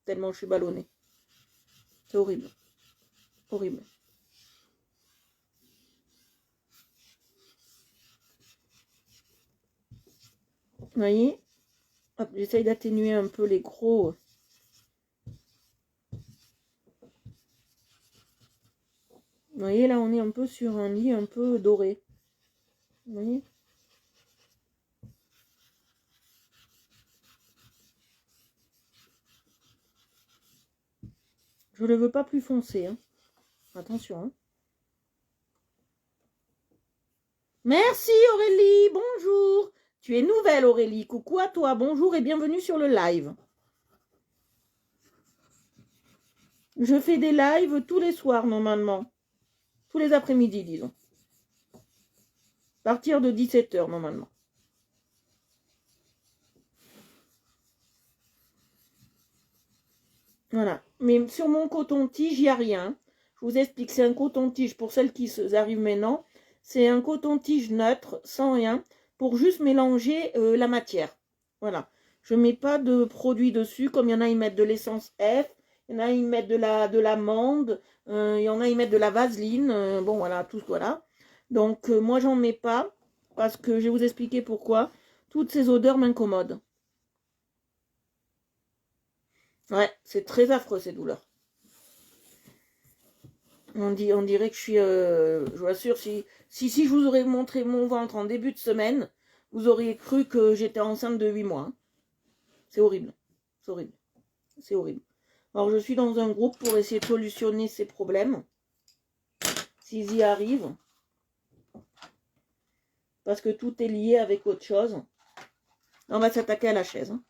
Tellement je suis ballonnée. C'est horrible. Horrible. Vous voyez? J'essaye d'atténuer un peu les gros. Vous voyez, là, on est un peu sur un lit un peu doré. Vous voyez? Je ne le veux pas plus foncé. Hein. Attention. Hein. Merci Aurélie, bonjour. Tu es nouvelle Aurélie. Coucou à toi, bonjour et bienvenue sur le live. Je fais des lives tous les soirs normalement. Tous les après-midi, disons. À partir de 17h normalement. Voilà. Mais sur mon coton-tige, il n'y a rien. Je vous explique, c'est un coton-tige pour celles qui arrivent maintenant. C'est un coton-tige neutre, sans rien, pour juste mélanger la matière. Voilà. Je ne mets pas de produit dessus, comme il y en a, ils mettent de l'essence F, il y en a, ils mettent de l'amande, il y en a, ils mettent de la vaseline, bon voilà, tout voilà. Donc moi, j'en mets pas, parce que je vais vous expliquer pourquoi. Toutes ces odeurs m'incommodent. Ouais, c'est très affreux ces douleurs. On dirait que je suis... je vous assure, si je vous aurais montré mon ventre en début de semaine, vous auriez cru que j'étais enceinte de 8 mois. Hein. C'est horrible. C'est horrible. C'est horrible. Alors, je suis dans un groupe pour essayer de solutionner ces problèmes. S'ils y arrivent. Parce que tout est lié avec autre chose. On va s'attaquer à la chaise. Hein.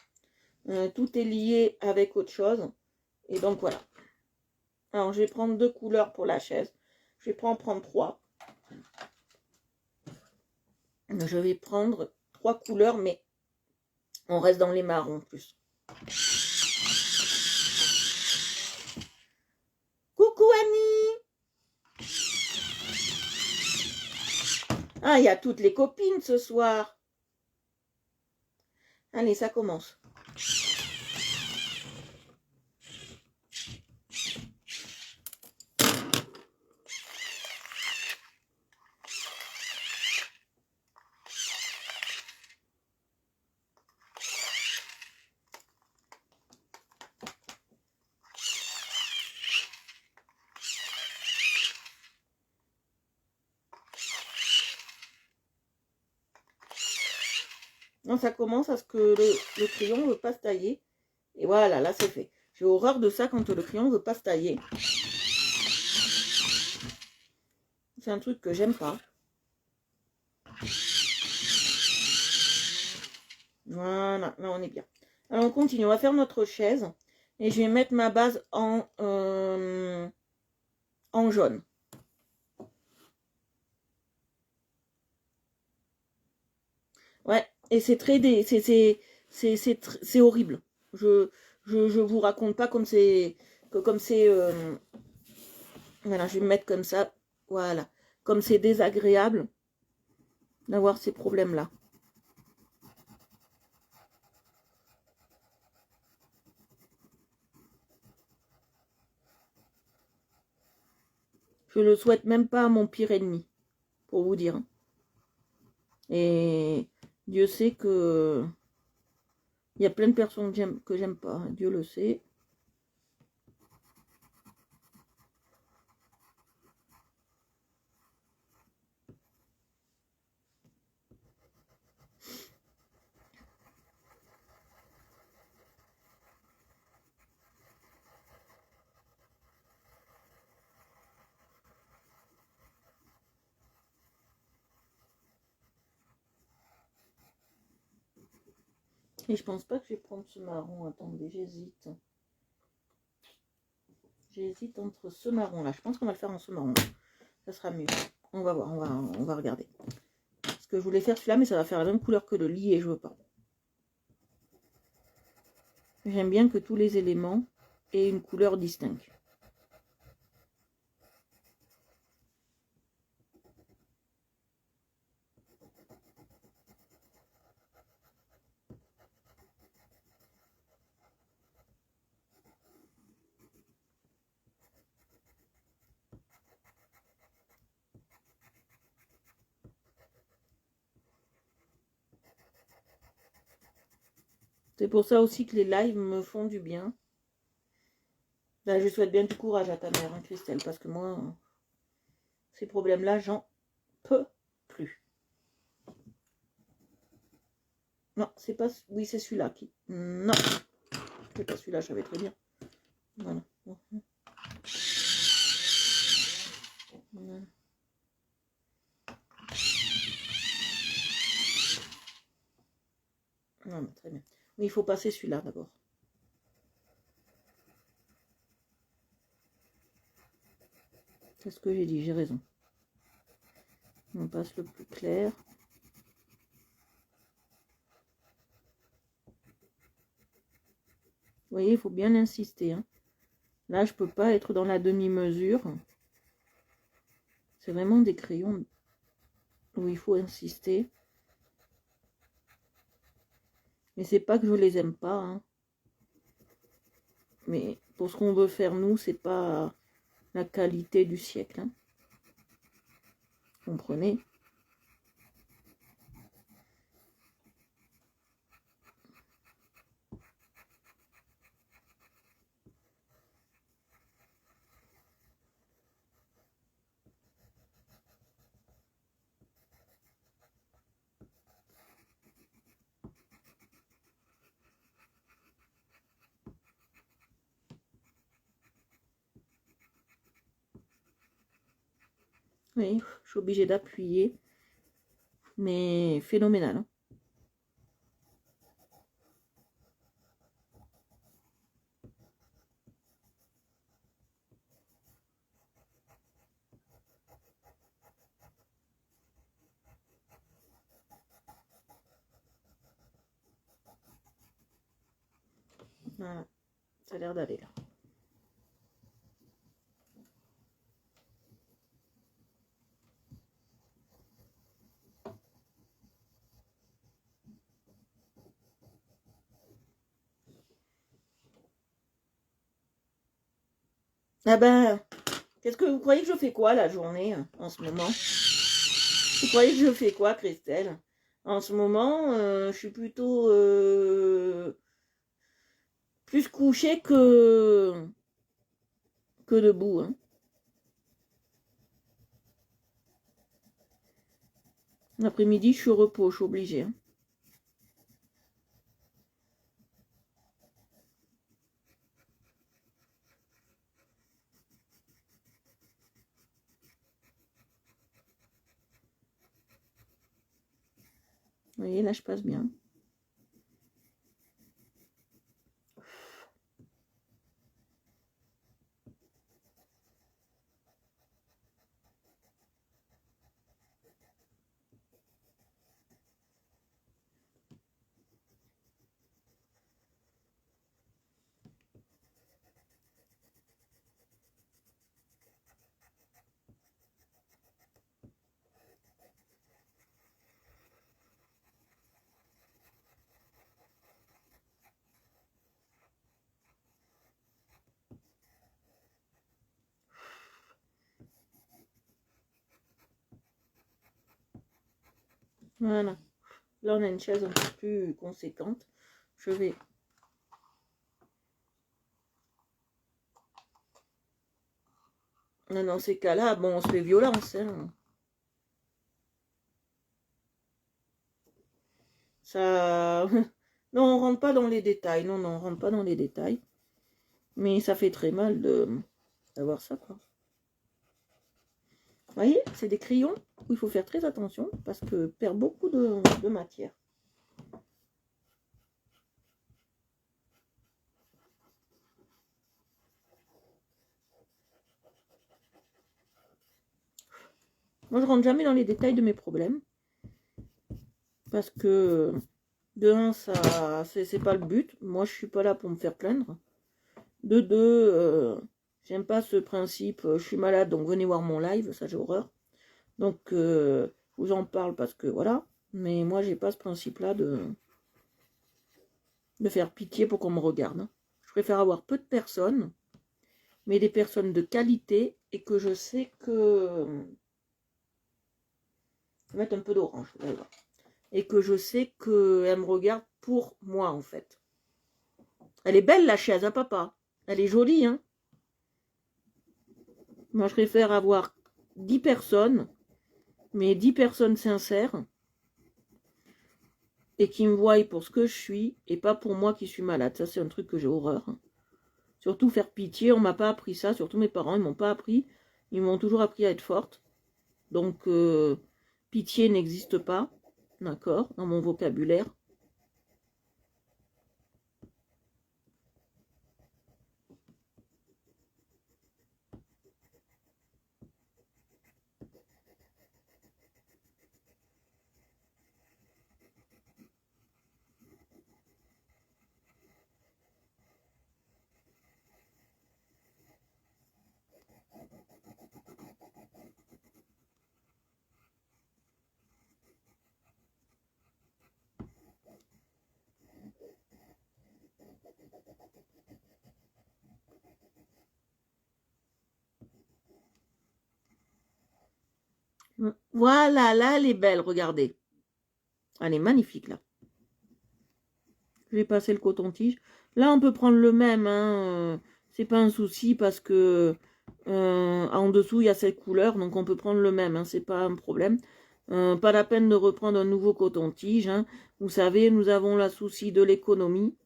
Tout est lié avec autre chose. Et donc, voilà. Alors, je vais prendre 2 couleurs pour la chaise. Je vais pas en prendre 3. Je vais prendre 3 couleurs, mais on reste dans les marrons en plus. Coucou Annie! Ah, il y a toutes les copines ce soir. Allez, ça commence. Non, ça commence à ce que le crayon ne veut pas se tailler. Et voilà, là c'est fait. J'ai horreur de ça quand le crayon ne veut pas se tailler. C'est un truc que j'aime pas. Voilà, là on est bien. Alors on continue, on va faire notre chaise. Et je vais mettre ma base en jaune. Ouais, et c'est très c'est horrible. Je vous raconte pas comme c'est voilà, je vais me mettre comme ça. Voilà, comme c'est désagréable d'avoir ces problèmes-là. Je le souhaite même pas à mon pire ennemi, pour vous dire. Et Dieu sait que il y a plein de personnes que j'aime pas. Dieu le sait. Et je pense pas que je vais prendre ce marron. Attendez, j'hésite. J'hésite entre ce marron là. Je pense qu'on va le faire en ce marron. Ça sera mieux. On va voir, on va regarder. Parce que je voulais faire celui-là, mais ça va faire la même couleur que le lit et je veux pas. J'aime bien que tous les éléments aient une couleur distincte. C'est pour ça aussi que les lives me font du bien. Là, je souhaite bien du courage à ta mère, hein, Christelle, parce que moi, ces problèmes-là, j'en peux plus. Non, c'est pas... Oui, c'est celui-là qui... Non, c'est pas celui-là, je savais très bien. Voilà. Voilà. Non, mais très bien. Oui, il faut passer celui-là d'abord. C'est ce que j'ai dit, j'ai raison. On passe le plus clair. Vous voyez, il faut bien insister. Hein. Là, je peux pas être dans la demi-mesure. C'est vraiment des crayons où il faut insister. Mais c'est pas que je les aime pas. Hein. Mais pour ce qu'on veut faire, nous, c'est pas la qualité du siècle. Hein. Comprenez? Oui, je suis obligée d'appuyer. Mais phénoménal. Hein. Voilà, ça a l'air d'aller là. Ah ben, qu'est-ce que vous croyez que je fais quoi la journée en ce moment? Vous croyez que je fais quoi, Christelle? En ce moment, je suis plutôt plus couchée que debout. Hein. L'après-midi, je suis au repos, je suis obligée. Hein. Vous voyez, là, je passe bien. Voilà. Là, on a une chaise un peu plus conséquente. Je vais... Dans ces cas-là, bon, on se fait violence. Hein. Ça... Non, on rentre pas dans les détails. Non, non, on rentre pas dans les détails. Mais ça fait très mal d'avoir ça, quoi. Vous voyez, c'est des crayons où il faut faire très attention parce que perd beaucoup de matière. Moi, je rentre jamais dans les détails de mes problèmes parce que de un, ça, c'est pas le but. Moi, je suis pas là pour me faire plaindre. De deux, j'aime pas ce principe. Je suis malade, donc venez voir mon live. Ça, j'ai horreur. Donc, je vous en parle parce que voilà. Mais moi, j'ai pas ce principe-là de faire pitié pour qu'on me regarde. Je préfère avoir peu de personnes, mais des personnes de qualité et que je sais que... Je vais mettre un peu d'orange. Et que je sais qu'elle me regarde pour moi, en fait. Elle est belle, la chaise, à papa. Elle est jolie, hein. Moi, je préfère avoir 10 personnes, mais 10 personnes sincères, et qui me voient pour ce que je suis, et pas pour moi qui suis malade. Ça, c'est un truc que j'ai horreur. Surtout faire pitié, on m'a pas appris ça. Surtout mes parents, ils m'ont pas appris. Ils m'ont toujours appris à être forte. Donc, pitié n'existe pas, d'accord, dans mon vocabulaire. Voilà, là, elle est belle, regardez. Elle est magnifique, là. Je vais passer le coton-tige. Là, on peut prendre le même, hein. C'est pas un souci parce que en dessous, il y a cette couleur, donc on peut prendre le même, hein. C'est pas un problème. Pas la peine de reprendre un nouveau coton-tige. Hein. Vous savez, nous avons le souci de l'économie.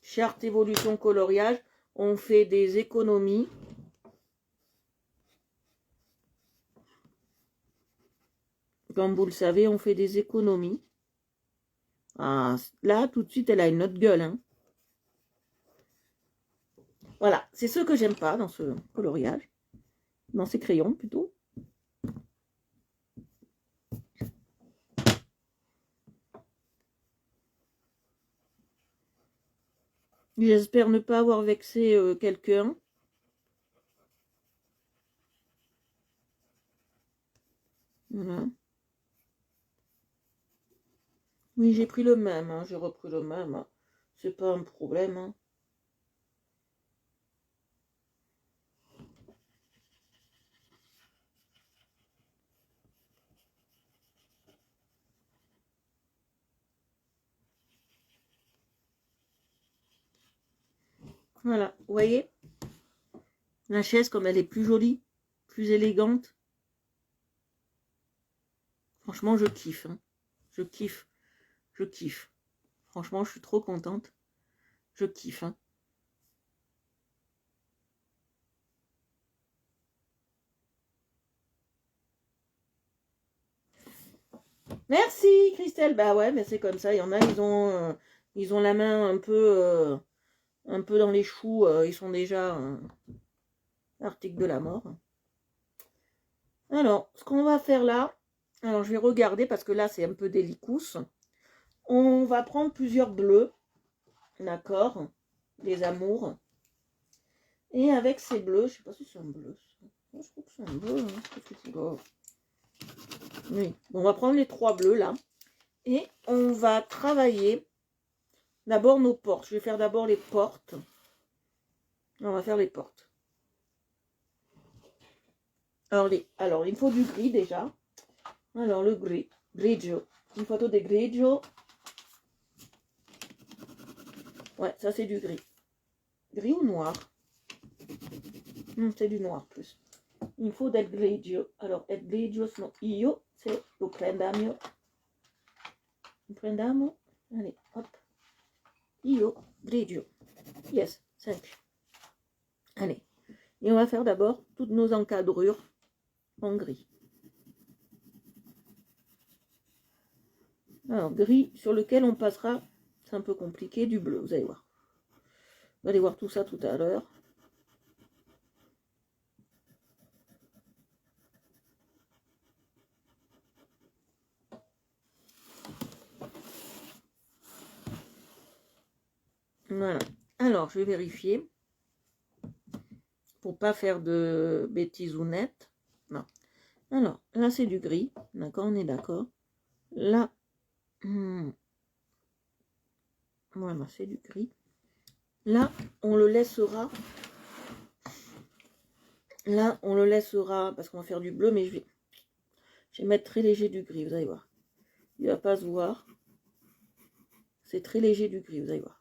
Charte évolution coloriage, on fait des économies. Comme vous le savez, on fait des économies. Ah, là, tout de suite, elle a une autre gueule. Hein. Voilà, c'est ce que j'aime pas dans ce coloriage. Dans ces crayons, plutôt. J'espère ne pas avoir vexé quelqu'un. Voilà. Oui, j'ai pris le même. Hein. J'ai repris le même. C'est pas un problème. Hein. Voilà, vous voyez? La chaise, comme elle est plus jolie, plus élégante. Franchement, je kiffe. Hein. Je kiffe. Je kiffe. Franchement, je suis trop contente. Je kiffe. Hein. Merci, Christelle. Bah ouais, mais c'est comme ça. Il y en a, ils ont la main un peu dans les choux. Ils sont déjà article de la mort. Alors, ce qu'on va faire là, alors je vais regarder parce que là, c'est un peu délicousse. On va prendre plusieurs bleus. D'accord? Des amours. Et avec ces bleus, je sais pas si c'est un bleu. Je trouve que c'est un bleu. Hein. Oui. Bon, on va prendre les 3 bleus là. Et on va travailler d'abord nos portes. Je vais faire d'abord les portes. On va faire les portes. Alors, il faut du gris déjà. Alors, le gris. Grigio. Une photo de grigio. Ouais, ça c'est du gris. Gris ou noir? C'est du noir plus. Il faut del grigio. Alors, el grigio sono io, se lo prendiamo. Lo prendiamo. Allez, hop. Io, grigio. Yes, thank you. Allez. Et on va faire d'abord toutes nos encadrures en gris. Alors, gris sur lequel on passera, c'est un peu compliqué, du bleu, vous allez voir. Vous allez voir tout ça tout à l'heure. Voilà. Alors, je vais vérifier. Pour pas faire de bêtises ou nettes. Non. Alors, là, c'est du gris. D'accord, on est d'accord. Là, voilà, c'est du gris. Là, on le laissera. Là, on le laissera parce qu'on va faire du bleu, mais je vais mettre très léger du gris, vous allez voir. Il va pas se voir. C'est très léger du gris, vous allez voir.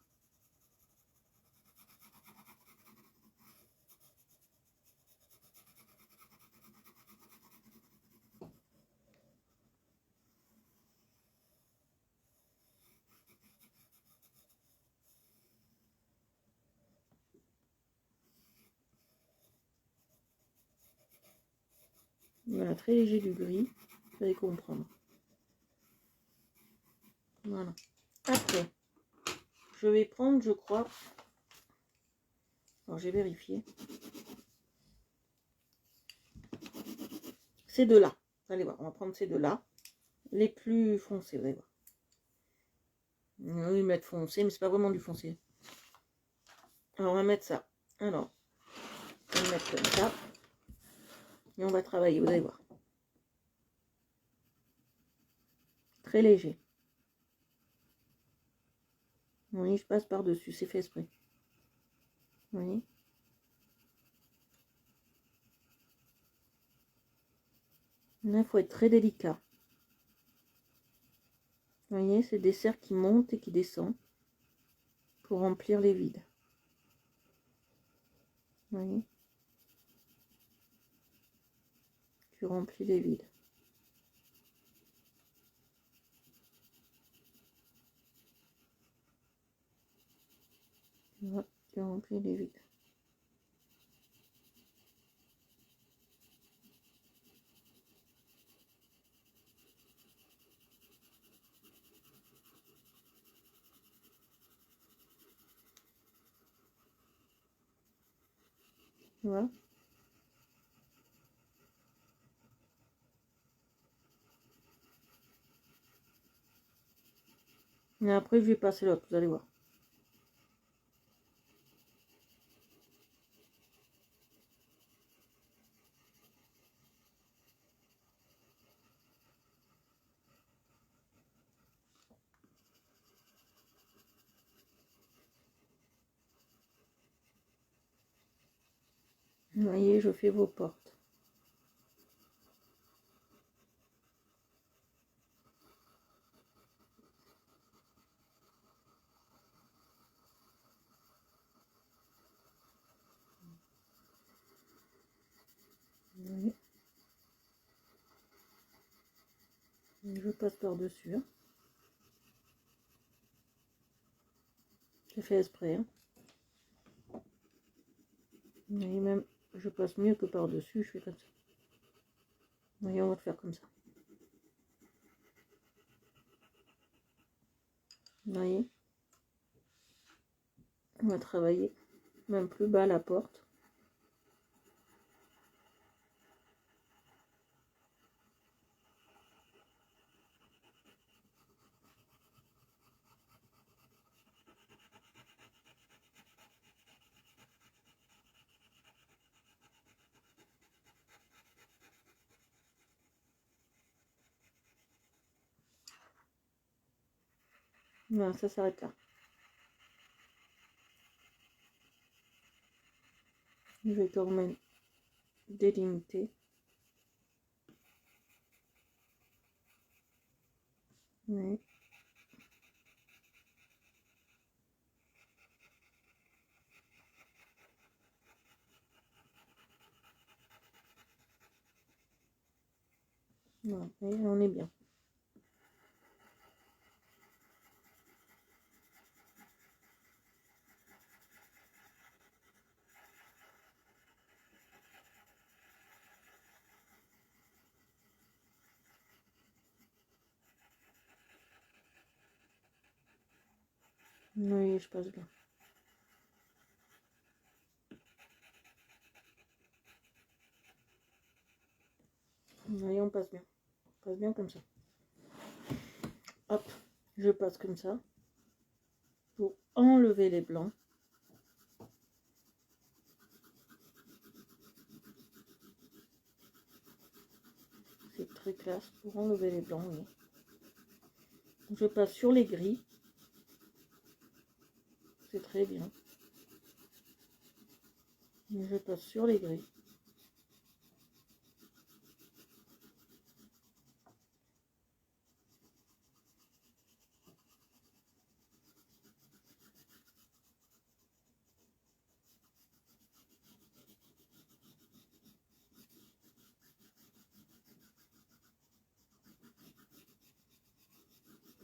Voilà, très léger du gris, vous allez comprendre. Voilà. Après, je vais prendre, je crois, alors j'ai vérifié, ces deux-là. Vous allez voir, on va prendre ces deux-là, les plus foncés, vous allez voir. Oui, mettre foncé, mais c'est pas vraiment du foncé. Alors, on va mettre ça. Alors, on va mettre comme ça. Et on va travailler, vous allez voir. Très léger. Vous voyez, je passe par-dessus, c'est fait exprès. Vous voyez? Là, il faut être très délicat. Vous voyez, c'est des cercles qui montent et qui descendent pour remplir les vides. Vous voyez? Tu remplis les vides. Tu vois, tu remplis les vides. Tu vois? Et après, je vais passer l'autre, vous allez voir. Vous voyez, je fais vos portes. Oui. Je passe par-dessus. Hein. J'ai fait exprès. Hein. Et même, je passe mieux que par-dessus, je fais comme ça. Voyez, on va le faire comme ça. Vous voyez, on va travailler même plus bas la porte. Voilà, ça s'arrête là. Je vais quand même délimiter. Oui. Voilà, et on est bien. Oui, je passe bien. Oui, on passe bien. On passe bien comme ça. Hop, je passe comme ça pour enlever les blancs. C'est très classe pour enlever les blancs. Oui. Je passe sur les gris. C'est très bien. Je passe sur les gris.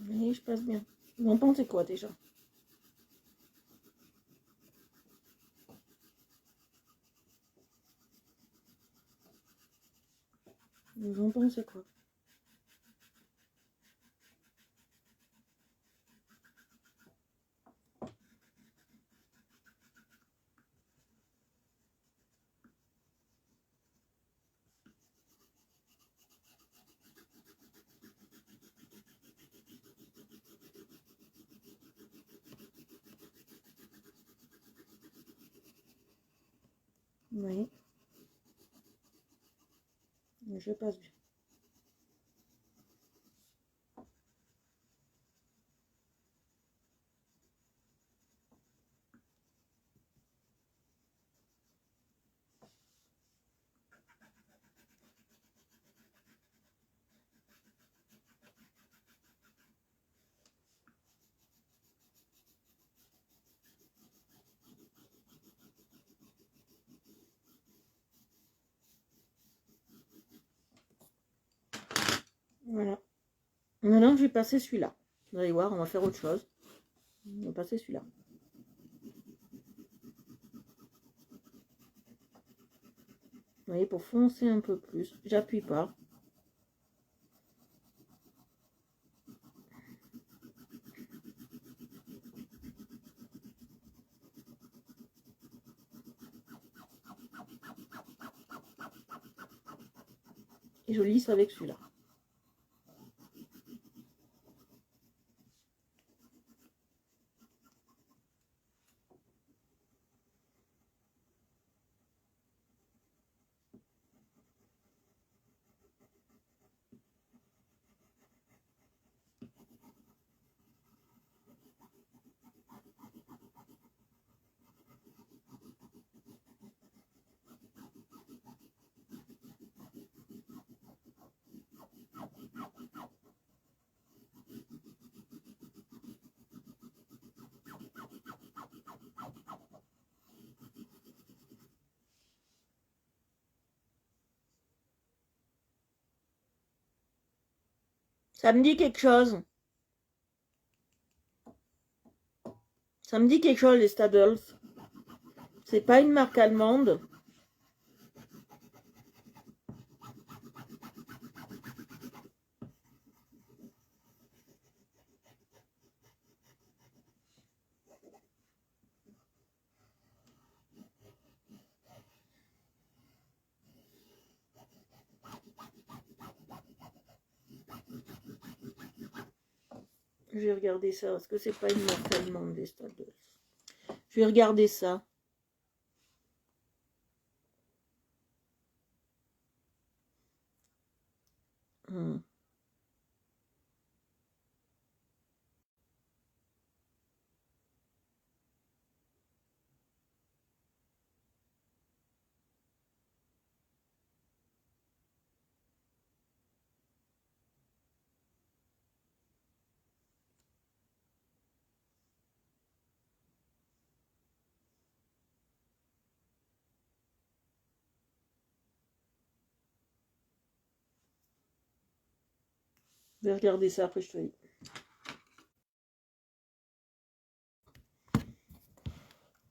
Et je passe bien. Vous en pensez quoi déjà? Vous en pensez quoi? Oui. Je passe bien. Voilà. Maintenant, je vais passer celui-là. Vous allez voir, on va faire autre chose. On va passer celui-là. Vous voyez, pour foncer un peu plus, j'appuie pas. Et je lisse avec celui-là. Ça me dit quelque chose. Ça me dit quelque chose, les Staddles. C'est pas une marque allemande. Je vais regarder ça. Est-ce que c'est pas une marque allemande, les Staddles? Je vais regarder ça. Je vais regarder ça, après je te dis.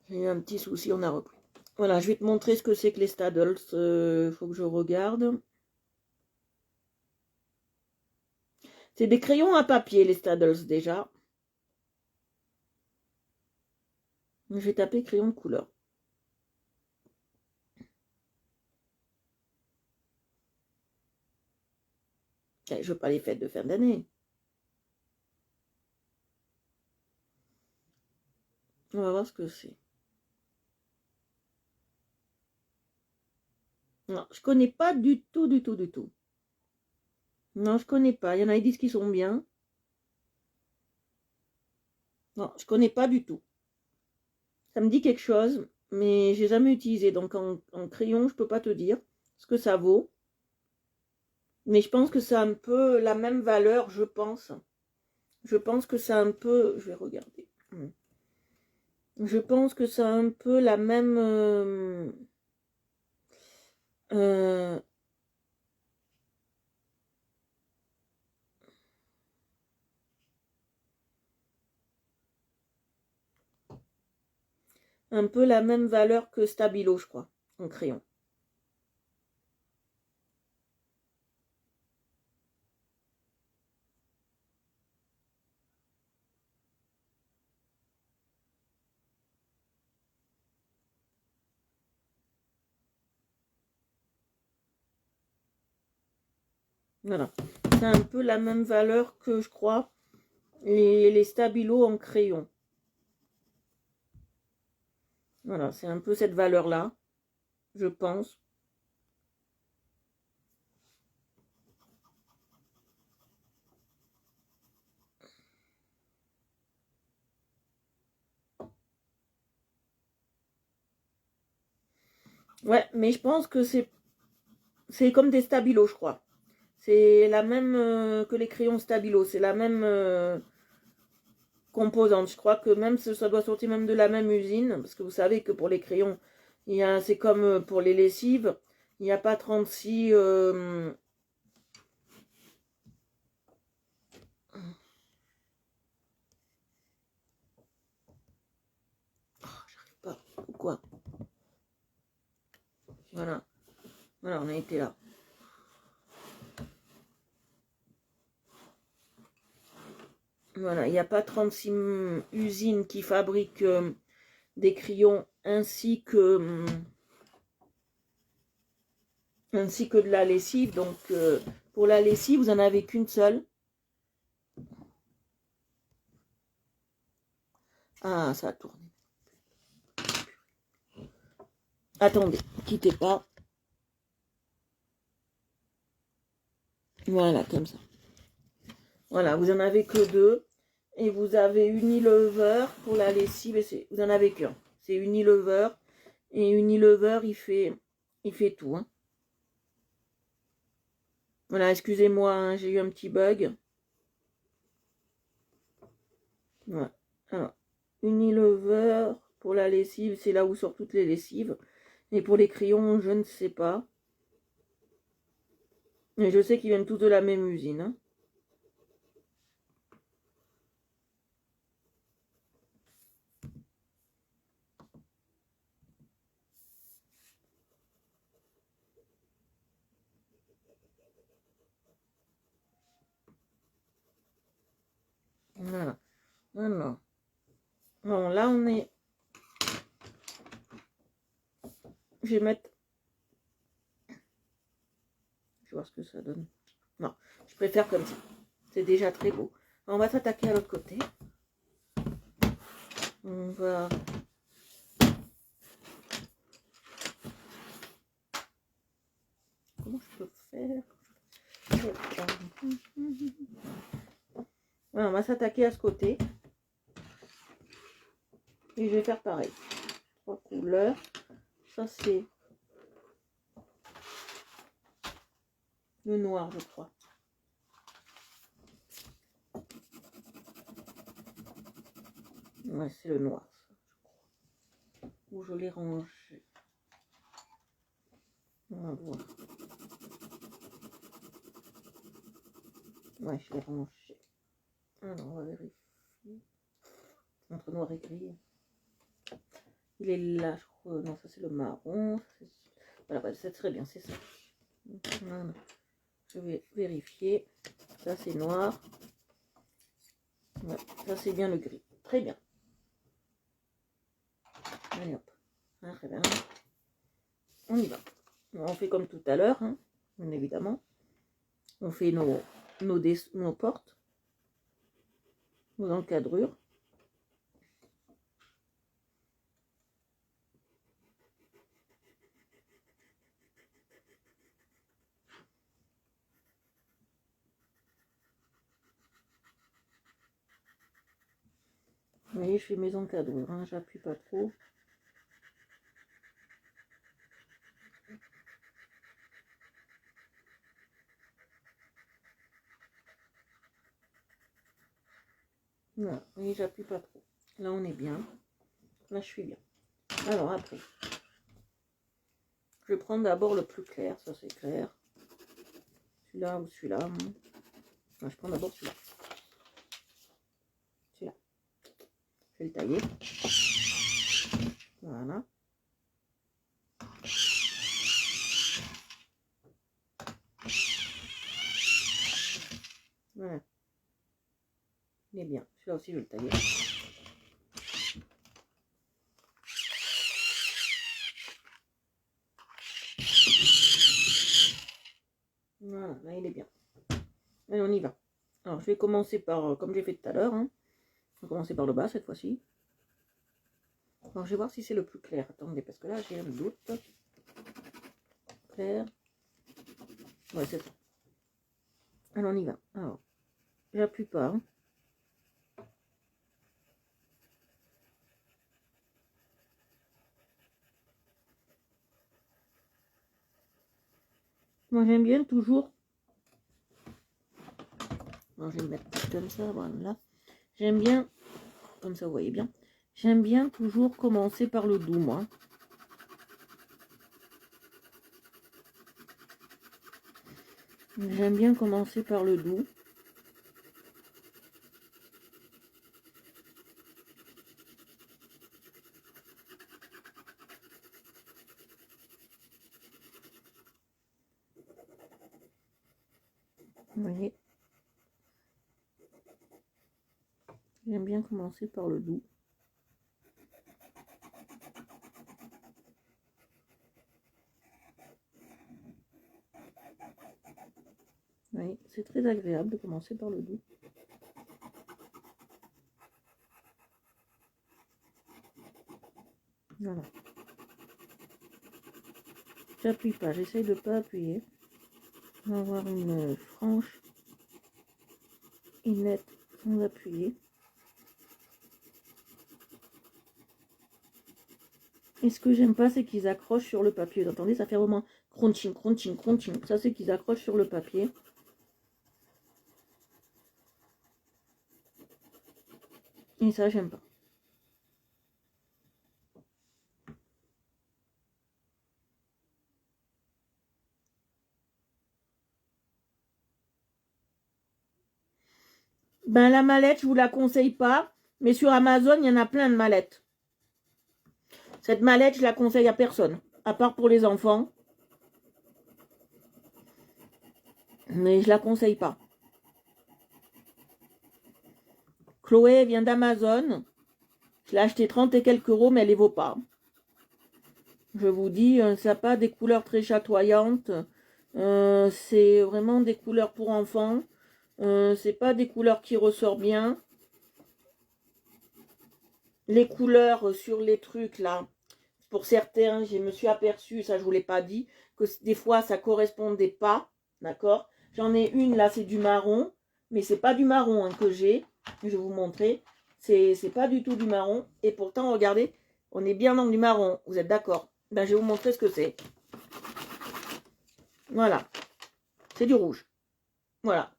J'ai eu un petit souci, on a repris. Voilà, je vais te montrer ce que c'est que les Staddles. Faut que je regarde. C'est des crayons à papier, les Staddles, déjà. Je vais taper crayon de couleur. Je veux pas les fêtes de fin d'année. On va voir ce que c'est. Non, je connais pas du tout, du tout, du tout. Non, je connais pas. Il y en a qui disent qu'ils sont bien. Non, je connais pas du tout. Ça me dit quelque chose, mais j'ai jamais utilisé. Donc en crayon, je peux pas te dire ce que ça vaut. Mais je pense que c'est un peu la même valeur, je pense. Je pense que c'est un peu... Je vais regarder. Je pense que c'est un peu la même... un peu la même valeur que Stabilo, je crois, en crayon. Voilà. C'est un peu la même valeur que, je crois, les Stabilo en crayon. Voilà, c'est un peu cette valeur-là, je pense. Ouais, mais je pense que c'est comme des Stabilo, je crois. C'est la même que les crayons Stabilo. C'est la même composante. Je crois que même ça doit sortir même de la même usine. Parce que vous savez que pour les crayons, c'est comme pour les lessives. Il n'y a pas 36... j'arrive pas. Pourquoi? Voilà. Voilà, on a été là. Voilà, il n'y a pas 36 usines qui fabriquent des crayons ainsi que de la lessive. Donc, pour la lessive, vous n'en avez qu'une seule. Ah, ça a tourné. Attendez, quittez pas. Voilà, comme ça. Voilà, vous en avez que deux. Et vous avez Unilever pour la lessive. Et vous en avez qu'un. C'est Unilever. Et Unilever, il fait tout. Hein. Voilà, excusez-moi, hein, j'ai eu un petit bug. Voilà. Alors, Unilever pour la lessive, c'est là où sortent toutes les lessives. Et pour les crayons, je ne sais pas. Mais je sais qu'ils viennent tous de la même usine. Hein. Voilà. Alors. Bon, là, on est... Je vais mettre... Je vais voir ce que ça donne. Non, je préfère comme ça. C'est déjà très beau. On va s'attaquer à l'autre côté. On va... Comment je peux faire? Voilà, on va s'attaquer à ce côté. Et je vais faire pareil. 3 couleurs. Ça, c'est le noir, je crois. Ouais, c'est le noir, ça, je crois. Où je l'ai rangé. On va voir. Ouais, je l'ai rangé. Alors, on va vérifier. Entre noir et gris. Il est là, je crois. Non, ça c'est le marron. Voilà, c'est très bien, c'est ça. Voilà. Je vais vérifier. Ça c'est noir. Ouais, ça c'est bien le gris. Très bien. Allez hop. Ah, très bien. On y va. On fait comme tout à l'heure, hein, bien évidemment. On fait nos portes, nos encadrures. Vous voyez, je fais mes encadrures, hein, j'appuie pas trop. Voilà, vous voyez, j'appuie pas trop. Là, on est bien. Là, je suis bien. Alors, après, je vais prendre d'abord le plus clair, ça c'est clair. Celui-là ou celui-là. Enfin, je prends d'abord celui-là. Celui-là. Je vais le tailler. Voilà. Voilà. Il est bien. Celui-là aussi, je vais le tailler. Voilà, là, il est bien. Allez, on y va. Alors, je vais commencer par, comme j'ai fait tout à l'heure, hein. On va commencer par le bas cette fois-ci. Alors, je vais voir si c'est le plus clair. Attendez, parce que là, j'ai un doute. Clair. Ouais, c'est ça. Alors, on y va. Alors, j'appuie pas. Hein. Moi, j'aime bien toujours... Alors, je vais le mettre comme ça, voilà. J'aime bien, comme ça, vous voyez bien. J'aime bien toujours commencer par le doux, moi. J'aime bien commencer par le doux. Vous voyez. J'aime bien commencer par le doux. Oui, c'est très agréable de commencer par le doux. Voilà. J'appuie pas, j'essaye de pas appuyer. On va avoir une frange et nette sans appuyer. Et ce que j'aime pas, c'est qu'ils accrochent sur le papier. Vous entendez, ça fait vraiment crunching, crunching, crunching. Ça, c'est qu'ils accrochent sur le papier. Et ça, j'aime pas. Ben, la mallette, je vous la conseille pas. Mais sur Amazon, il y en a plein de mallettes. Cette mallette, je la conseille à personne. À part pour les enfants. Mais je la conseille pas. Chloé vient d'Amazon. Je l'ai acheté 30 et quelques euros, mais elle ne les vaut pas. Je vous dis, ça n'a pas des couleurs très chatoyantes. C'est vraiment des couleurs pour enfants. C'est pas des couleurs qui ressortent bien. Les couleurs sur les trucs là, pour certains, je me suis aperçue, ça je vous l'ai pas dit, que des fois ça correspondait pas, d'accord. J'en ai une là, c'est du marron, mais c'est pas du marron hein, que j'ai. Je vais vous montrer. C'est pas du tout du marron. Et pourtant, regardez, on est bien dans du marron. Vous êtes d'accord? Ben, je vais vous montrer ce que c'est. Voilà. C'est du rouge. Voilà.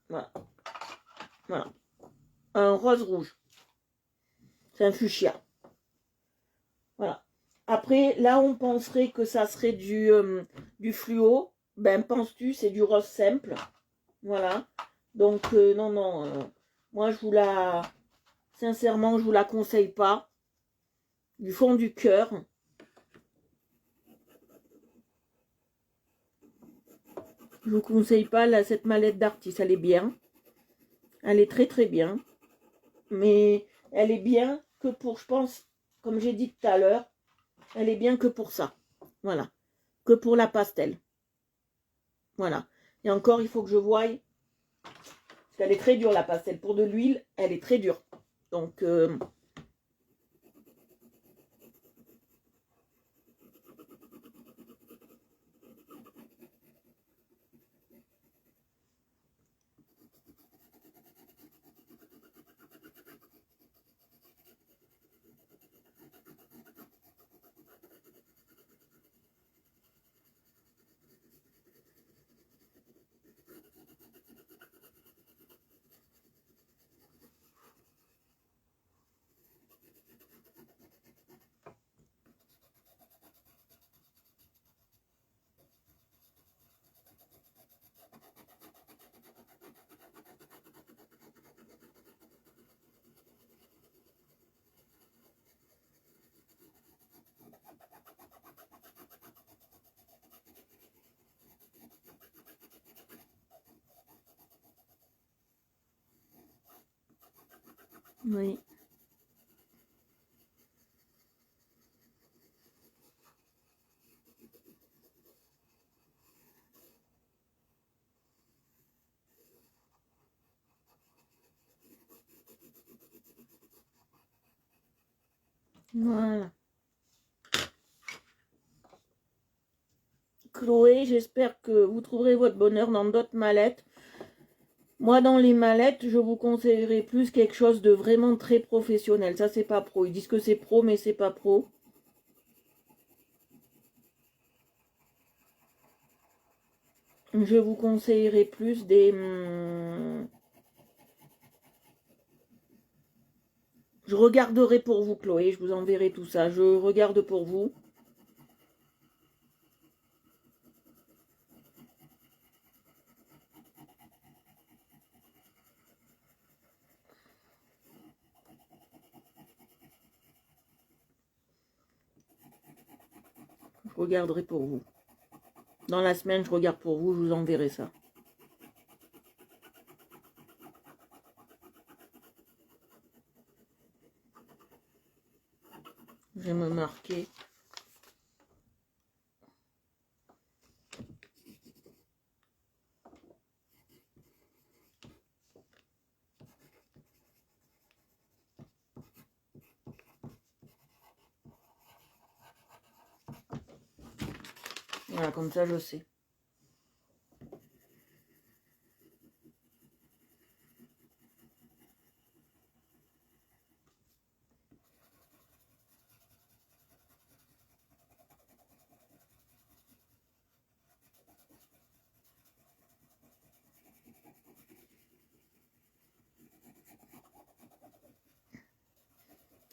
Voilà. Voilà. Un rose rouge. C'est un fuchsia. Voilà. Après, là, on penserait que ça serait du fluo. Ben, penses-tu, c'est du rose simple. Voilà. Donc, non, non. Moi, sincèrement, je vous la conseille pas. Du fond du cœur. Je vous conseille pas cette mallette d'artiste. Elle est bien. Elle est très, très bien. Mais elle est bien que pour, je pense, comme j'ai dit tout à l'heure, elle est bien que pour ça. Voilà. Que pour la pastel. Voilà. Et encore, il faut que je voie. Parce qu'elle est très dure, la pastel. Pour de l'huile, elle est très dure. Donc, oui. Voilà. Chloé, j'espère que vous trouverez votre bonheur dans d'autres mallettes. Moi, dans les mallettes, je vous conseillerais plus quelque chose de vraiment très professionnel. Ça, c'est pas pro. Ils disent que c'est pro, mais c'est pas pro. Je vous conseillerais plus des... Je regarderai pour vous, Chloé. Je vous enverrai tout ça. Je regarde pour vous. Je regarderai pour vous. Dans la semaine, je regarde pour vous. Je vous enverrai ça. Je vais me marquer. Voilà, comme ça, je sais.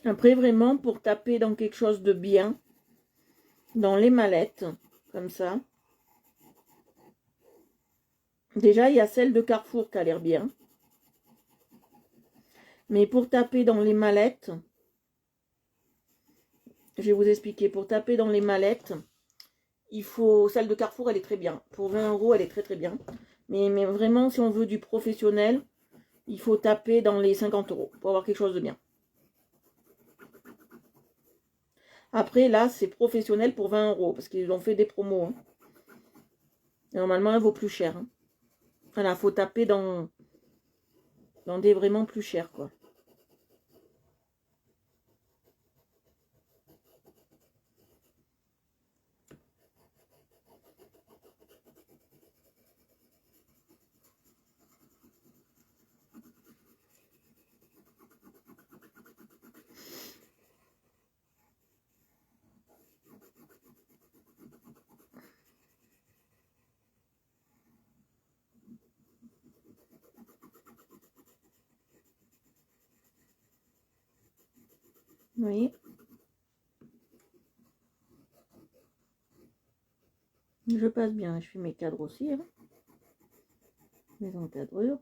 Après, vraiment, pour taper dans quelque chose de bien, dans les mallettes, comme ça. Déjà, il y a celle de Carrefour qui a l'air bien. Mais pour taper dans les mallettes, je vais vous expliquer. Pour taper dans les mallettes, il faut... Celle de Carrefour, elle est très bien. Pour 20 euros, elle est très très bien. Mais vraiment, si on veut du professionnel, il faut taper dans les 50 € pour avoir quelque chose de bien. Après, là, c'est professionnel pour 20 € parce qu'ils ont fait des promos. Hein. Normalement, elle vaut plus cher. Hein. Voilà, il faut taper dans des vraiment plus chers, quoi. Vous voyez? Je passe bien, je fais mes cadres aussi. Hein. Mes encadrures.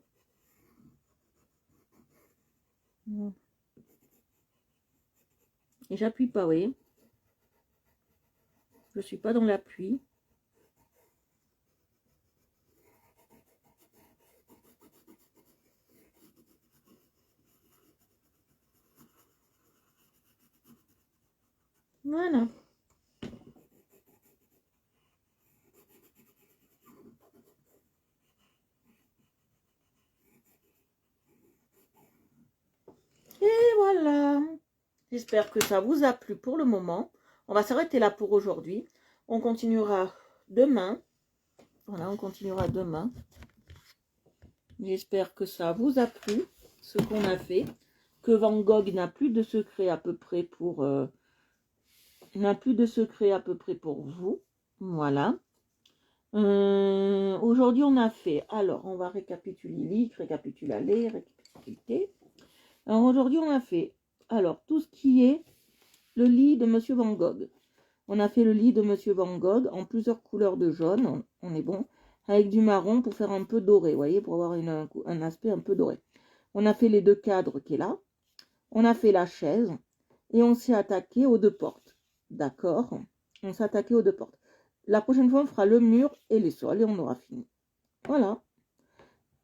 Et j'appuie pas, vous voyez? Je suis pas dans l'appui. Voilà. Et voilà. J'espère que ça vous a plu pour le moment. On va s'arrêter là pour aujourd'hui. On continuera demain. Voilà, on continuera demain. J'espère que ça vous a plu, ce qu'on a fait. Que Van Gogh n'a plus de secret à peu près pour... vous. Voilà. Aujourd'hui, on a fait... Alors, on va récapituler. Alors, aujourd'hui, on a fait... Alors, tout ce qui est le lit de Monsieur Van Gogh. On a fait le lit de Monsieur Van Gogh en plusieurs couleurs de jaune. On est bon. Avec du marron pour faire un peu doré. Vous voyez, pour avoir un aspect un peu doré. On a fait les deux cadres qui est là. On a fait la chaise. Et on s'est attaqué aux deux portes. D'accord? On s'est attaqué aux deux portes. La prochaine fois, on fera le mur et les sols et on aura fini. Voilà.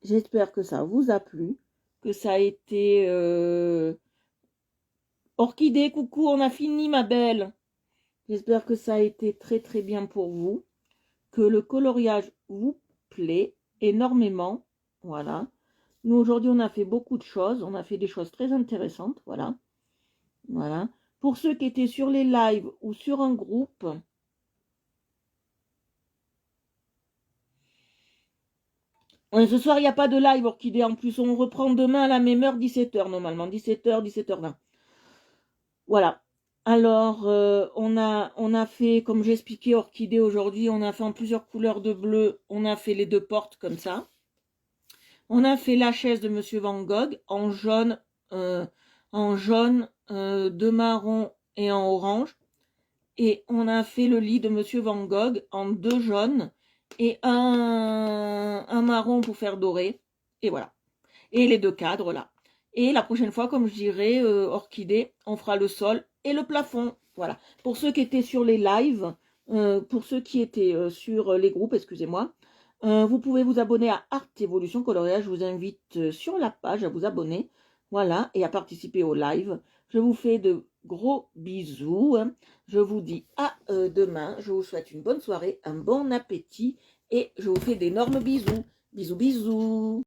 J'espère que ça vous a plu. Que ça a été... Orchidée, coucou, on a fini, ma belle. J'espère que ça a été très très bien pour vous. Que le coloriage vous plaît énormément. Voilà. Nous, aujourd'hui, on a fait beaucoup de choses. On a fait des choses très intéressantes. Voilà. Voilà. Pour ceux qui étaient sur les lives ou sur un groupe... Ce soir, il n'y a pas de live, Orchidée. En plus, on reprend demain à la même heure, 17h normalement. 17h, 17h20. Voilà. Alors, on a fait, comme j'expliquais, Orchidée aujourd'hui, on a fait en plusieurs couleurs de bleu. On a fait les deux portes comme ça. On a fait la chaise de Monsieur Van Gogh en jaune, de marron et en orange. Et on a fait le lit de Monsieur Van Gogh en deux jaunes et un marron pour faire doré. Et voilà. Et les deux cadres là. Et la prochaine fois, comme je dirais, Orchidée, on fera le sol et le plafond. Voilà. Pour ceux qui étaient sur les lives, pour ceux qui étaient sur les groupes, excusez-moi, vous pouvez vous abonner à Art Evolution Coloriage. Je vous invite sur la page à vous abonner. Voilà. Et à participer au live. Je vous fais de gros bisous. Je vous dis à demain. Je vous souhaite une bonne soirée, un bon appétit. Et je vous fais d'énormes bisous. Bisous, bisous.